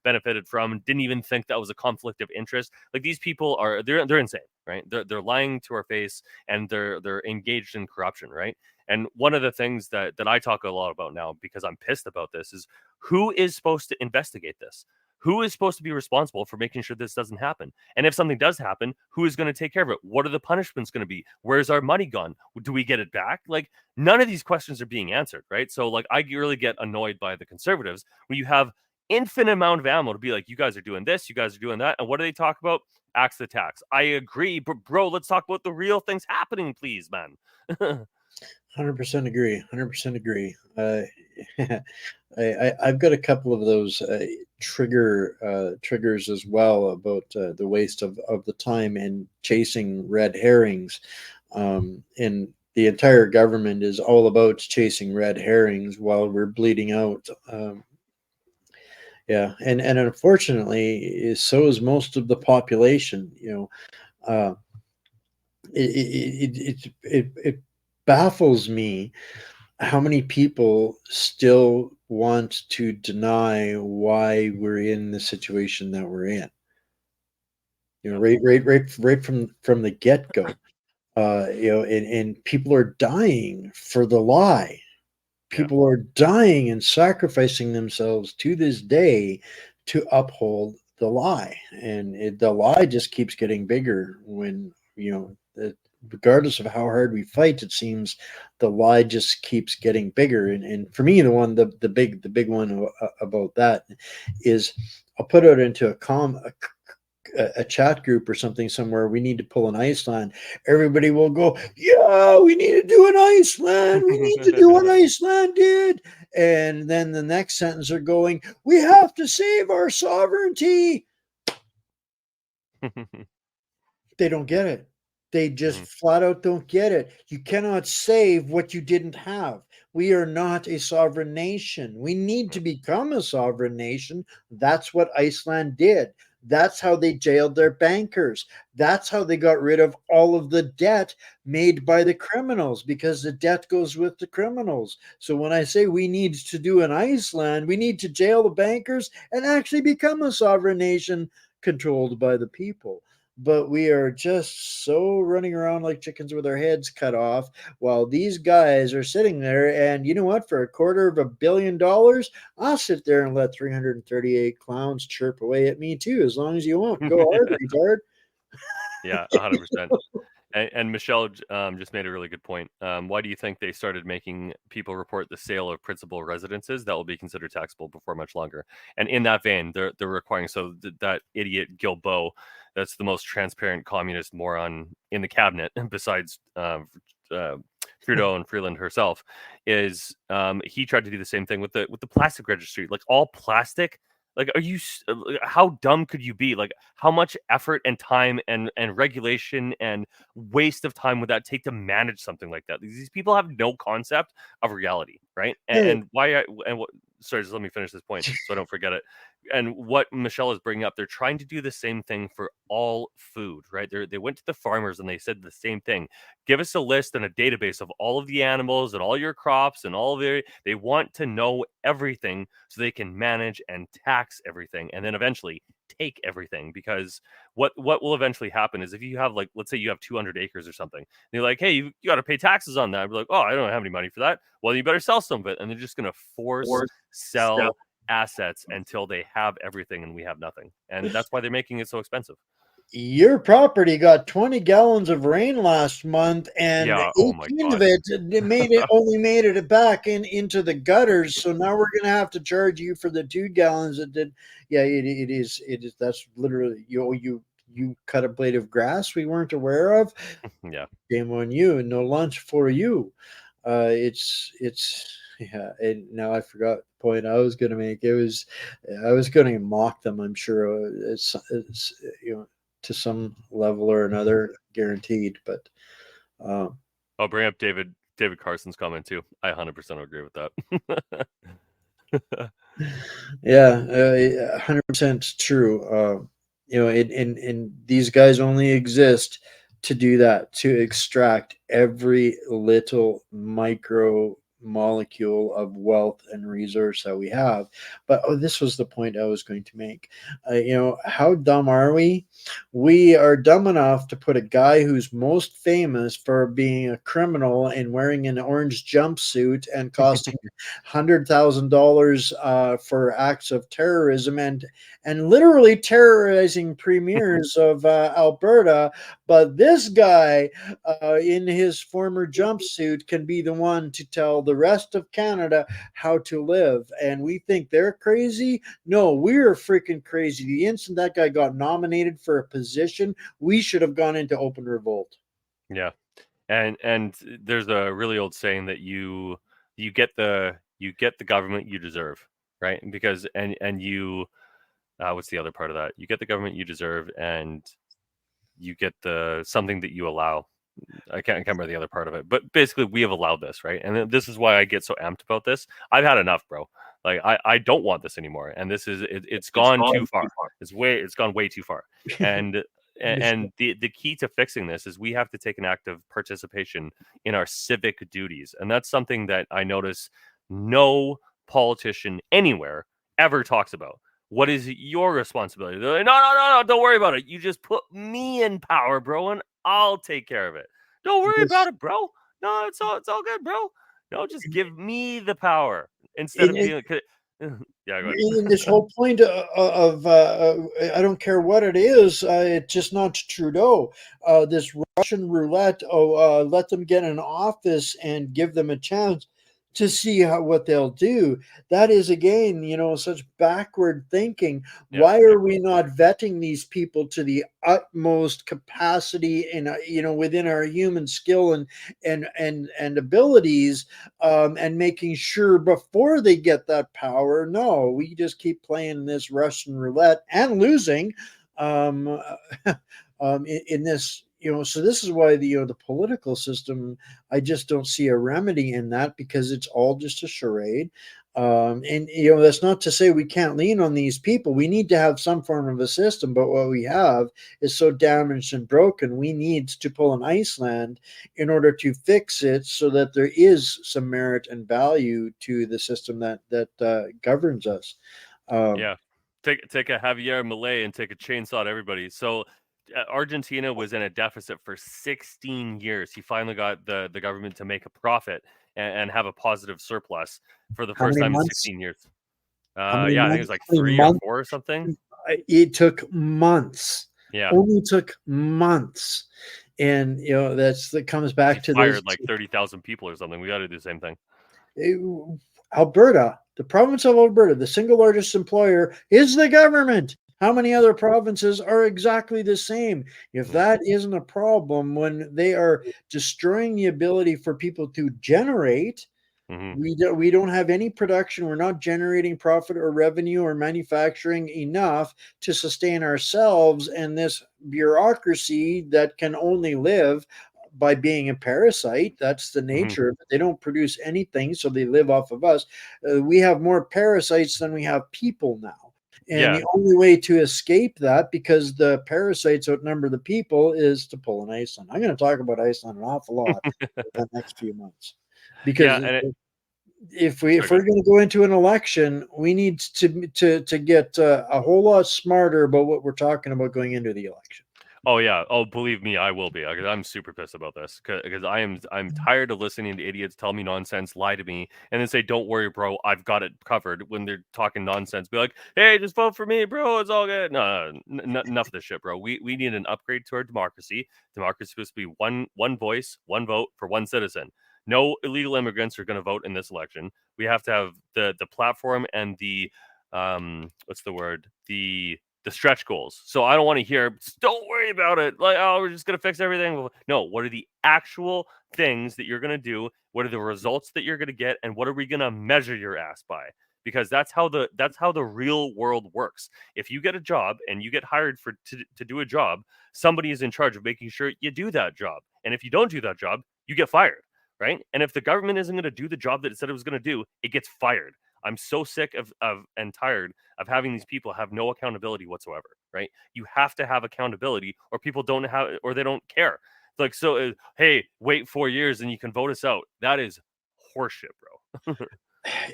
benefited from. Didn't even think that was a conflict of interest. Like, these people they're insane, right? They're lying to our face, and they're engaged in corruption, right? And one of the things that I talk a lot about now, because I'm pissed about this, is who is supposed to investigate this? who is supposed to be responsible for making sure this doesn't happen? And if something does happen, who is going to take care of it? What are the punishments going to be? Where's our money gone? Do we get it back? Like, none of these questions are being answered, right? So like, I really get annoyed by the conservatives when you have infinite amount of ammo to be like, you guys are doing this, you guys are doing that. And what do they talk about? Axe the tax. I agree, but bro, let's talk about the real things happening, please, man. 100% agree. 100% agree. I've got a couple of those triggers as well about the waste of the time and chasing red herrings. And the entire government is all about chasing red herrings while we're bleeding out. Yeah, and unfortunately, so is most of the population. It baffles me how many people still want to deny why we're in the situation that we're in. Right from the get go. And people are dying for the lie. People are dying and sacrificing themselves to this day to uphold the lie, and the lie just keeps getting bigger. When regardless of how hard we fight, it seems the lie just keeps getting bigger. And for me, the big one about that is, I'll put out into a chat group or something somewhere, we need to pull an Iceland. Everybody will go, yeah, we need to do an Iceland. We need to do an Iceland, dude. And then the next sentence are going, we have to save our sovereignty. They don't get it. They just flat out don't get it. You cannot save what you didn't have. We are not a sovereign nation. We need to become a sovereign nation. That's what Iceland did. That's how they jailed their bankers. That's how they got rid of all of the debt made by the criminals, because the debt goes with the criminals. So when I say we need to do an Iceland, we need to jail the bankers and actually become a sovereign nation controlled by the people. But we are just so running around like chickens with our heads cut off, while these guys are sitting there. And you know what? For $250 million, I'll sit there and let 338 clowns chirp away at me too, as long as you want. Go hard, retard. Yeah, 100%. And Michelle just made a really good point. Why do you think they started making people report the sale of principal residences that will be considered taxable before much longer? And in that vein, they're requiring, so that idiot Guilbeault, that's the most transparent communist moron in the cabinet, besides Trudeau and Freeland herself, is he tried to do the same thing with the plastic registry, like all plastic. Like, how dumb could you be? Like, how much effort and time and regulation and waste of time would that take to manage something like that? These people have no concept of reality, right? And sorry, just let me finish this point so I don't forget it. And what Michelle is bringing up, they're trying to do the same thing for all food, right? They went to the farmers and they said the same thing. Give us a list and a database of all of the animals and all your crops and all of they want to know everything so they can manage and tax everything, and then eventually take everything. Because what will eventually happen is, if you have, like, let's say you have 200 acres or something, and you're like, hey, you got to pay taxes on that. I'd be like, oh, I don't have any money for that. Well, you better sell some of it. And they're just going to force sell assets until they have everything and we have nothing. And that's why they're making it so expensive. Your property got 20 gallons of rain last month, and 18 of it only made it back into the gutters. So now we're gonna have to charge you for the 2 gallons that did. Yeah, it is. That's literally you cut a blade of grass we weren't aware of. Yeah, shame on you, and no lunch for you. It's yeah. And now I forgot the point I was gonna make. I was gonna mock them. I'm sure it's to some level or another, guaranteed. But I'll bring up David Carson's comment too. I 100% agree with that. Yeah, 100% true. And these guys only exist to do that, to extract every little micro molecule of wealth and resource that we have. But this was the point I was going to make. How dumb are we? We are dumb enough to put a guy who's most famous for being a criminal and wearing an orange jumpsuit and costing $100,000 for acts of terrorism and literally terrorizing premiers of Alberta. But this guy in his former jumpsuit can be the one to tell the rest of Canada how to live. And we think they're crazy. No, we're freaking crazy. The instant that guy got nominated for a position, we should have gone into open revolt. Yeah. And there's a really old saying that you get the government you deserve, right? Because and you what's the other part of that? You get the government you deserve, and you get the something that you allow. I can't remember the other part of it, but basically we have allowed this, right? And this is why I get so amped about this. I've had enough, bro. Like I don't want this anymore, and this is it's gone too far. It's gone way too far. And the key to fixing this is we have to take an active participation in our civic duties, and that's something that I notice no politician anywhere ever talks about. What is your responsibility? They're like, no, don't worry about it. You just put me in power, bro, and I'll take care of it. Don't worry about it, bro. No, it's all good, bro. No, just give me the power instead of being. Yeah, go ahead. In this whole point of I don't care what it is, it's just not Trudeau. This Russian roulette. Let them get in office and give them a chance to see what they'll do. That is, again, such backward thinking. Yeah. Why are we not vetting these people to the utmost capacity and within our human skill and abilities, and making sure before they get that power? No, we just keep playing this Russian roulette and losing in this. So this is why the political system, I just don't see a remedy in that, because it's all just a charade. And that's not to say we can't lean on these people. We need to have some form of a system, but what we have is so damaged and broken. We need to pull an Iceland in order to fix it, so that there is some merit and value to the system that governs us. Yeah, take a Javier Milei and take a chainsaw to everybody. So Argentina was in a deficit for 16 years. He finally got the government to make a profit and have a positive surplus for the first time in 16 years. I think it was like 3 or 4 or something. It took months. Yeah, only took months. And that comes back to fired this, like 30,000 people or something. We got to do the same thing. Alberta, the province of Alberta, the single largest employer is the government. How many other provinces are exactly the same? If that isn't a problem, when they are destroying the ability for people to generate, we don't have any production. We're not generating profit or revenue or manufacturing enough to sustain ourselves and this bureaucracy that can only live by being a parasite. That's the nature of it. They don't produce anything, so they live off of us. We have more parasites than we have people now. And the only way to escape that, because the parasites outnumber the people, is to pull an Iceland. I'm going to talk about Iceland an awful lot in the next few months, because if we're going to go into an election, we need to get a whole lot smarter about what we're talking about going into the election. Oh yeah. Oh, believe me, I will be. I'm super pissed about this because I'm tired of listening to idiots tell me nonsense, lie to me, and then say, "Don't worry, bro, I've got it covered." When they're talking nonsense, be like, "Hey, just vote for me, bro. It's all good." No, enough of this shit, bro. We need an upgrade to our democracy. Democracy is supposed to be one voice, one vote for one citizen. No illegal immigrants are going to vote in this election. We have to have the platform and the what's the word? The stretch goals. So I don't want to hear, don't worry about it. Like, oh, we're just going to fix everything. No, what are the actual things that you're going to do? What are the results that you're going to get? And what are we going to measure your ass by? Because that's how the real world works. If you get a job and you get hired to do a job, somebody is in charge of making sure you do that job. And if you don't do that job, you get fired, right? And if the government isn't going to do the job that it said it was going to do, it gets fired. I'm so sick of and tired of having these people have no accountability whatsoever, right? You have to have accountability, or people don't have, or they don't care. Like, so, hey, wait 4 years and you can vote us out. That is horseshit, bro.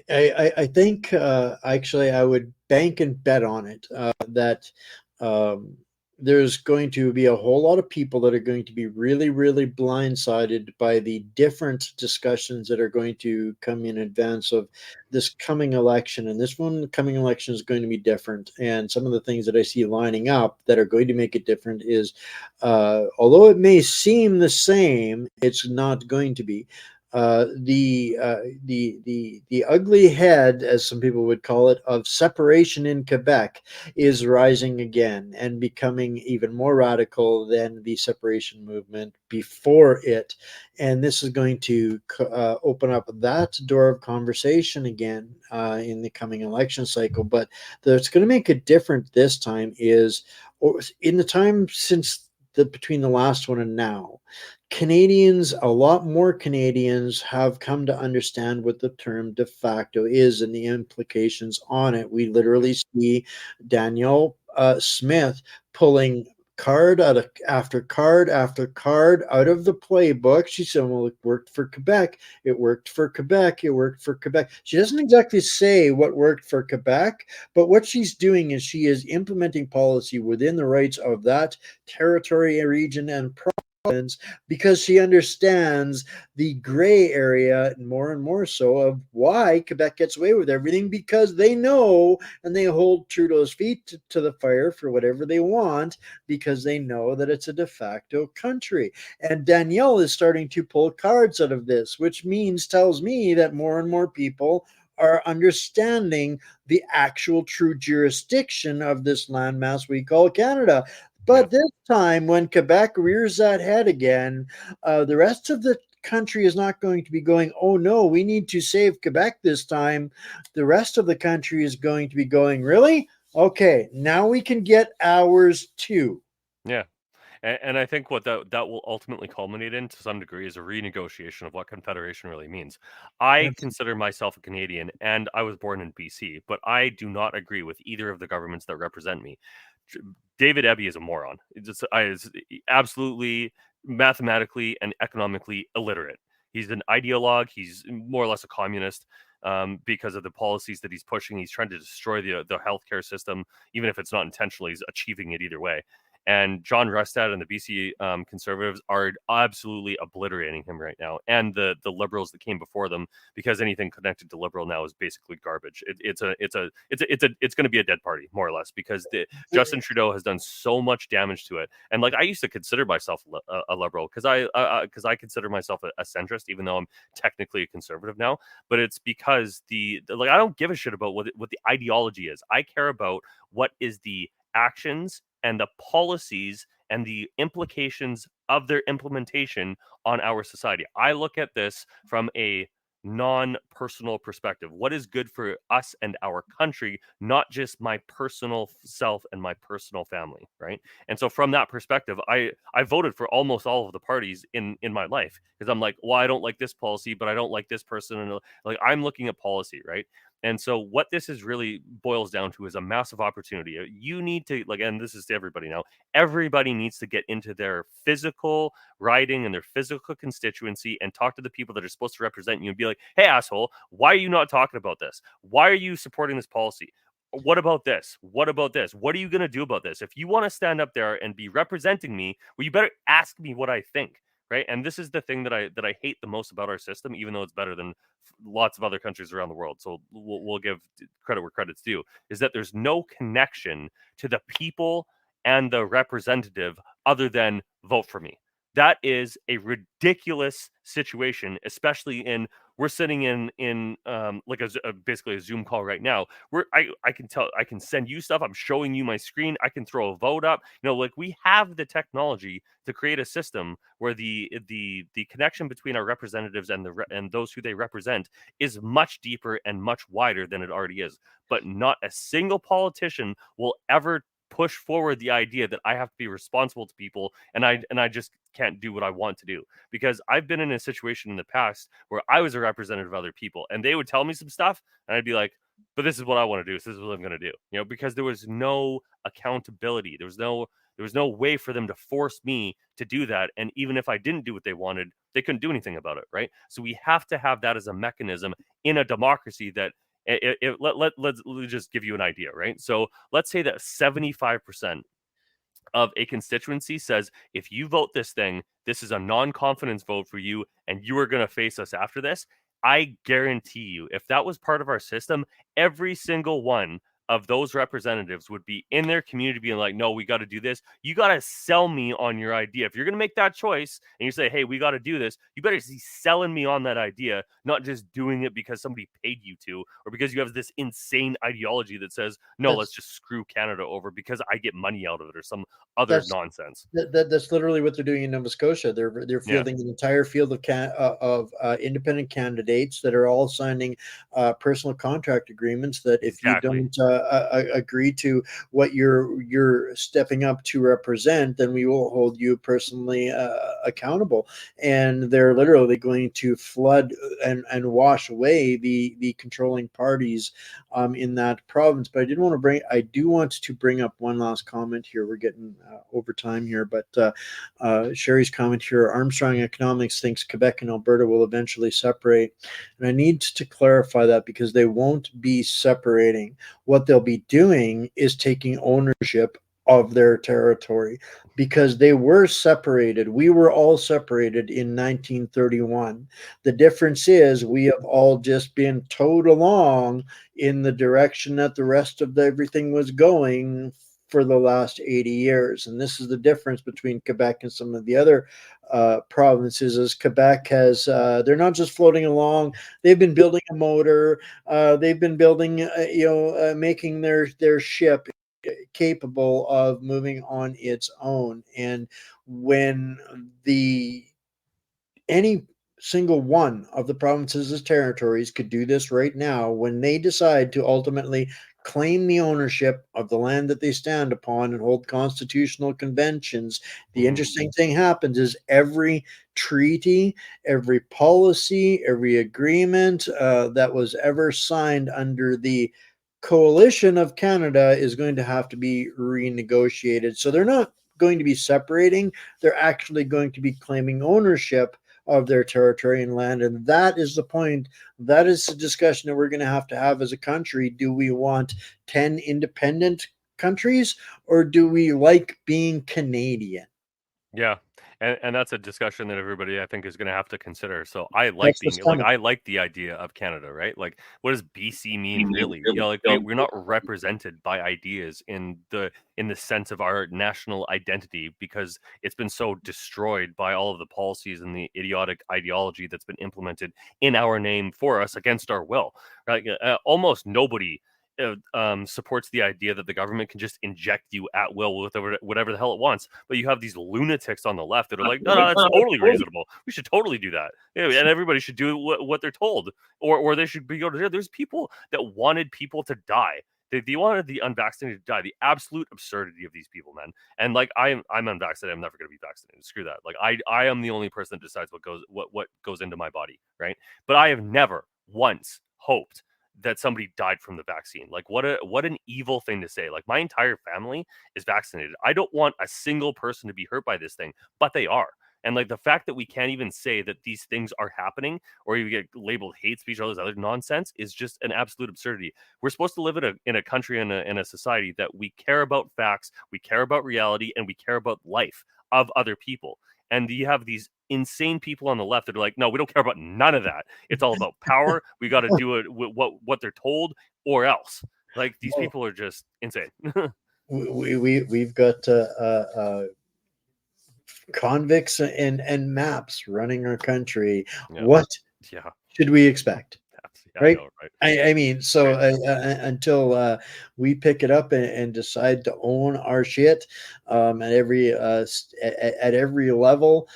I think actually I would bank and bet on it that um, there's going to be a whole lot of people that are going to be really, really blindsided by the different discussions that are going to come in advance of this coming election. And this one coming election is going to be different. And some of the things that I see lining up that are going to make it different is, although it may seem the same, it's not going to be. The ugly head, as some people would call it, of separation in Quebec is rising again and becoming even more radical than the separation movement before it. And this is going to open up that door of conversation again in the coming election cycle. But that's going to make it different this time is, or in the time since between the last one and now, Canadians, a lot more Canadians have come to understand what the term de facto is and the implications on it. We literally see Danielle Smith pulling card out of after card after card out of the playbook. She said, well, it worked for Quebec. It worked for Quebec. It worked for Quebec. She doesn't exactly say what worked for Quebec, but what she's doing is she is implementing policy within the rights of that territory, region, and province because she understands the gray area more and more so of why Quebec gets away with everything, because they know and they hold Trudeau's feet to the fire for whatever they want because they know that it's a de facto country. And Danielle is starting to pull cards out of this, which tells me that more and more people are understanding the actual true jurisdiction of this landmass we call Canada. But this time, when Quebec rears that head again, the rest of the country is not going to be going, oh no, we need to save Quebec this time. The rest of the country is going to be going, really? Okay, now we can get ours too. Yeah. And I think what that will ultimately culminate in to some degree is a renegotiation of what confederation really means. I consider myself a Canadian and I was born in BC, but I do not agree with either of the governments that represent me. David Eby is a moron. Is absolutely mathematically and economically illiterate. He's an ideologue. He's more or less a communist because of the policies that he's pushing. He's trying to destroy the healthcare system, even if it's not intentionally. He's achieving it either way. And John Rustad and the BC Conservatives are absolutely obliterating him right now, and the Liberals that came before them, because anything connected to Liberal now is basically garbage. It's going to be a dead party more or less, because Justin Trudeau has done so much damage to it. And like, I used to consider myself a Liberal because I consider myself a centrist, even though I'm technically a conservative now. But it's because I don't give a shit about what the ideology is. I care about what is the actions and the policies and the implications of their implementation on our society. I look at this from a non-personal perspective. What is good for us and our country, not just my personal self and my personal family, right? And so from that perspective, I voted for almost all of the parties in my life, because I'm like, well, I don't like this policy, but I don't like this person, and like, I'm looking at policy, right? And so what this is really boils down to is a massive opportunity. You need to, like, and this is to everybody now, everybody needs to get into their physical riding and their physical constituency and talk to the people that are supposed to represent you and be like, hey, asshole, why are you not talking about this? Why are you supporting this policy? What about this? What about this? What are you going to do about this? If you want to stand up there and be representing me, well, you better ask me what I think. Right. And this is the thing that I hate the most about our system, even though it's better than lots of other countries around the world. So we'll give credit where credit's due, is that there's no connection to the people and the representative other than vote for me. That is a ridiculous situation, especially we're sitting in like basically a Zoom call right now, where I can send you stuff. I'm showing you my screen. I can throw a vote up. Like, we have the technology to create a system where the connection between our representatives and those who they represent is much deeper and much wider than it already is. But not a single politician will ever push forward the idea that I have to be responsible to people, and I just can't do what I want to do, because I've been in a situation in the past where I was a representative of other people and they would tell me some stuff and I'd be like, but this is what I want to do, so this is what I'm going to do, because there was no accountability, there was no There was no way for them to force me to do that. And even if I didn't do what they wanted, they couldn't do anything about it, right? So we have to have that as a mechanism in a democracy that let's just give you an idea, right? So let's say that 75% of a constituency says, if you vote this thing, this is a non-confidence vote for you, and you are going to face us after this. I guarantee you, if that was part of our system, every single one of those representatives would be in their community being like, no, we got to do this. You got to sell me on your idea. If you're going to make that choice and you say, hey, we got to do this, you better be selling me on that idea, not just doing it because somebody paid you to, or because you have this insane ideology that says, no, let's just screw Canada over because I get money out of it, or some other nonsense. That's literally what they're doing in Nova Scotia. They're fielding an entire field of independent candidates that are all signing personal contract agreements that if you don't agree to what you're stepping up to represent, then we will hold you personally accountable. And they're literally going to flood and wash away the controlling parties in that province. But I do want to bring up one last comment here. We're getting over time here, but Sherry's comment here: Armstrong Economics thinks Quebec and Alberta will eventually separate, and I need to clarify that because they won't be separating. What they'll be doing is taking ownership of their territory, because they were separated. We were all separated in 1931. The difference is we have all just been towed along in the direction that the rest of everything was going for the last 80 years. And this is the difference between Quebec and some of the other provinces. As Quebec has, they're not just floating along. They've been building a motor. They've been building, making their ship capable of moving on its own. And when any single one of the provinces' territories could do this right now, when they decide to ultimately claim the ownership of the land that they stand upon and hold constitutional conventions, the interesting thing happens is every treaty, every policy, every agreement that was ever signed under the coalition of Canada is going to have to be renegotiated. So they're not going to be separating. They're actually going to be claiming ownership of their territory and land. And that is the point. That is the discussion that we're going to have as a country. Do we want 10 independent countries, or do we like being Canadian? Yeah. And that's a discussion that everybody, I think, is going to have to consider. So I like I like the idea of Canada, right? Like, what does BC mean really? Like we're not represented by ideas in the sense of our national identity, because it's been so destroyed by all of the policies and the idiotic ideology that's been implemented in our name for us against our will. Right? Almost nobody supports the idea that the government can just inject you at will with whatever the hell it wants. But you have these lunatics on the left that are like, no, that's totally reasonable. We should totally do that. And everybody should do what they're told, or they should be go to jail. There's people that wanted people to die. They wanted the unvaccinated to die. The absolute absurdity of these people, man. And like, I'm unvaccinated. I'm never going to be vaccinated. Screw that. Like, I am the only person that decides what goes into my body, right? But I have never once hoped that somebody died from the vaccine. Like, what an evil thing to say. Like, my entire family is vaccinated. I don't want a single person to be hurt by this thing, but they are. And like, the fact that we can't even say that these things are happening, or you get labeled hate speech, all this other nonsense, is just an absolute absurdity. We're supposed to live in a country and in a society that we care about facts, we care about reality, and we care about life of other people. And you have these insane people on the left that are like, no, we don't care about none of that. It's all about power. We got to do it with what they're told, or else. Like, these people are just insane. We've got convicts and maps running our country. Yeah. What Yeah. should we expect? Yeah, Right? I know, right? I mean, so until we pick it up and decide to own our shit at every level,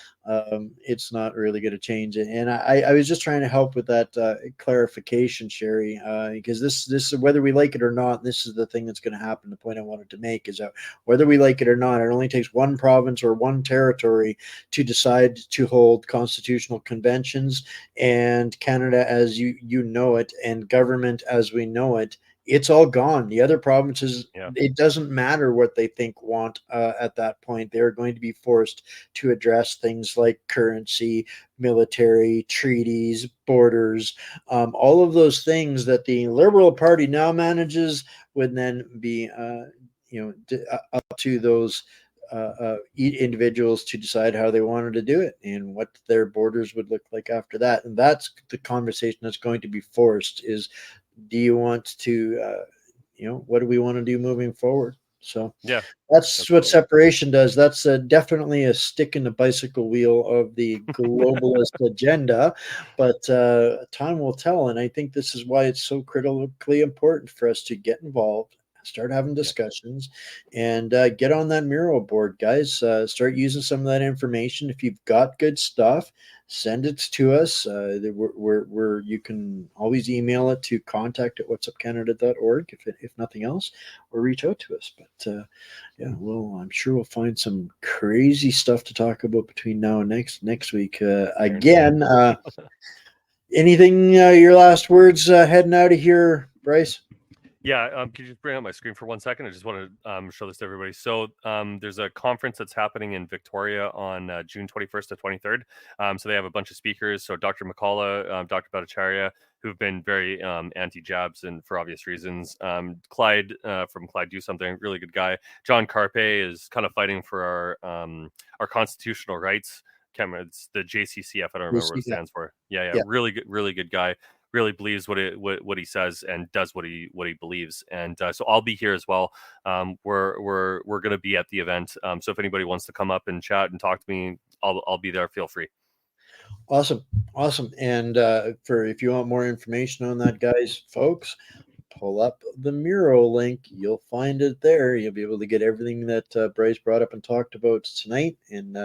it's not really going to change it. And I was just trying to help with that clarification, Sherry, because this is whether we like it or not. This is the thing that's going to happen. The point I wanted to make is that whether we like it or not, it only takes one province or one territory to decide to hold constitutional conventions, and Canada, as you know it, and government as we know it, it's all gone. The other provinces, Yeah. it doesn't matter what they want at that point. They're going to be forced to address things like currency, military, treaties, borders, all of those things that the Liberal Party now manages would then be, up to those individuals to decide how they wanted to do it and what their borders would look like after that. And that's the conversation that's going to be forced is, do you want to, what do we want to do moving forward? So Yeah, that's what separation does. That's definitely a stick in the bicycle wheel of the globalist agenda, but time will tell. And I think this is why it's so critically important for us to get involved, start having discussions, and get on that Miro board, guys. Start using some of that information. If you've got good stuff, send it to us. You can always email it to contact@whatsupcanada.org if nothing else, or reach out to us. But I'm sure we'll find some crazy stuff to talk about between now and next week. Again, anything? Your last words heading out of here, Bryce? Yeah, could you just bring up my screen for 1 second? I just want to show this to everybody. So there's a conference that's happening in Victoria on June 21st to 23rd. So they have a bunch of speakers. So Dr. McCullough, Dr. Bhattacharya, who've been very anti-jabs and for obvious reasons. Clyde from Clyde Do Something, really good guy. John Carpe is kind of fighting for our constitutional rights. It's the JCCF. I don't remember what it stands for. Yeah. Really good guy. Really believes what he says and does what he believes, and so I'll be here as well. We're going to be at the event, so if anybody wants to come up and chat and talk to me, I'll be there. Feel free. Awesome. And if you want more information on that, guys, folks, pull up the Miro link. You'll find it there. You'll be able to get everything that Bryce brought up and talked about tonight. And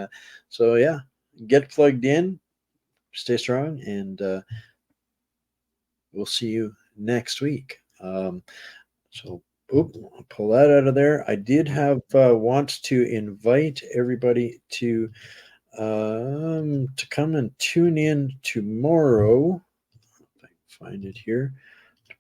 get plugged in, stay strong, and we'll see you next week. I'll pull that out of there. I did want to invite everybody to come and tune in tomorrow. If I can find it here.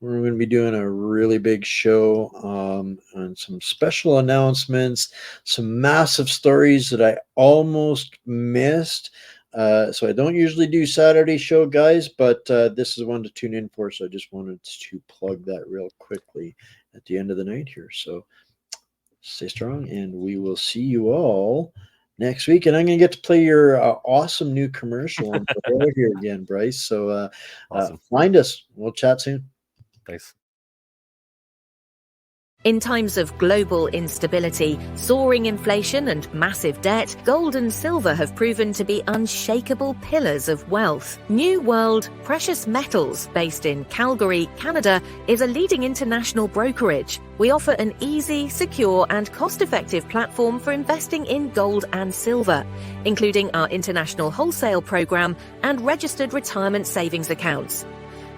We're going to be doing a really big show on some special announcements, some massive stories that I almost missed. So I don't usually do Saturday show, guys, but this is one to tune in for. So I just wanted to plug that real quickly at the end of the night here. So stay strong, and we will see you all next week. And I'm going to get to play your awesome new commercial on the road here again, Bryce. So awesome. Find us. We'll chat soon. Thanks. In times of global instability, soaring inflation and massive debt, gold and silver have proven to be unshakable pillars of wealth. New World Precious Metals, based in Calgary, Canada, is a leading international brokerage. We offer an easy, secure and cost-effective platform for investing in gold and silver, including our international wholesale program and registered retirement savings accounts.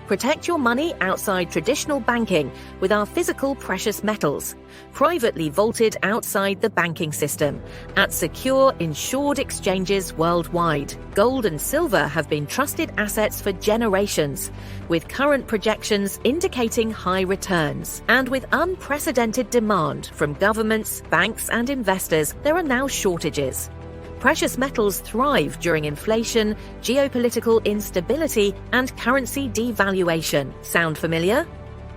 Protect your money outside traditional banking with our physical precious metals, privately vaulted outside the banking system, at secure, insured exchanges worldwide. Gold and silver have been trusted assets for generations, with current projections indicating high returns. And with unprecedented demand from governments, banks, and investors, there are now shortages. Precious metals thrive during inflation, geopolitical instability, and currency devaluation. Sound familiar?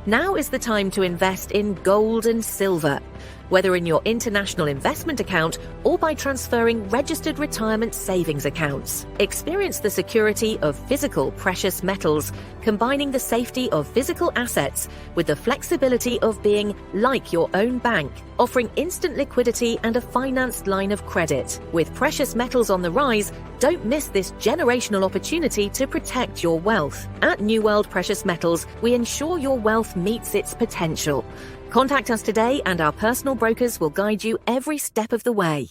Now is the time to invest in gold and silver, whether in your international investment account or by transferring registered retirement savings accounts. Experience the security of physical precious metals, combining the safety of physical assets with the flexibility of being like your own bank, offering instant liquidity and a financed line of credit. With precious metals on the rise, don't miss this generational opportunity to protect your wealth. At New World Precious Metals, we ensure your wealth meets its potential. Contact us today and our personal brokers will guide you every step of the way.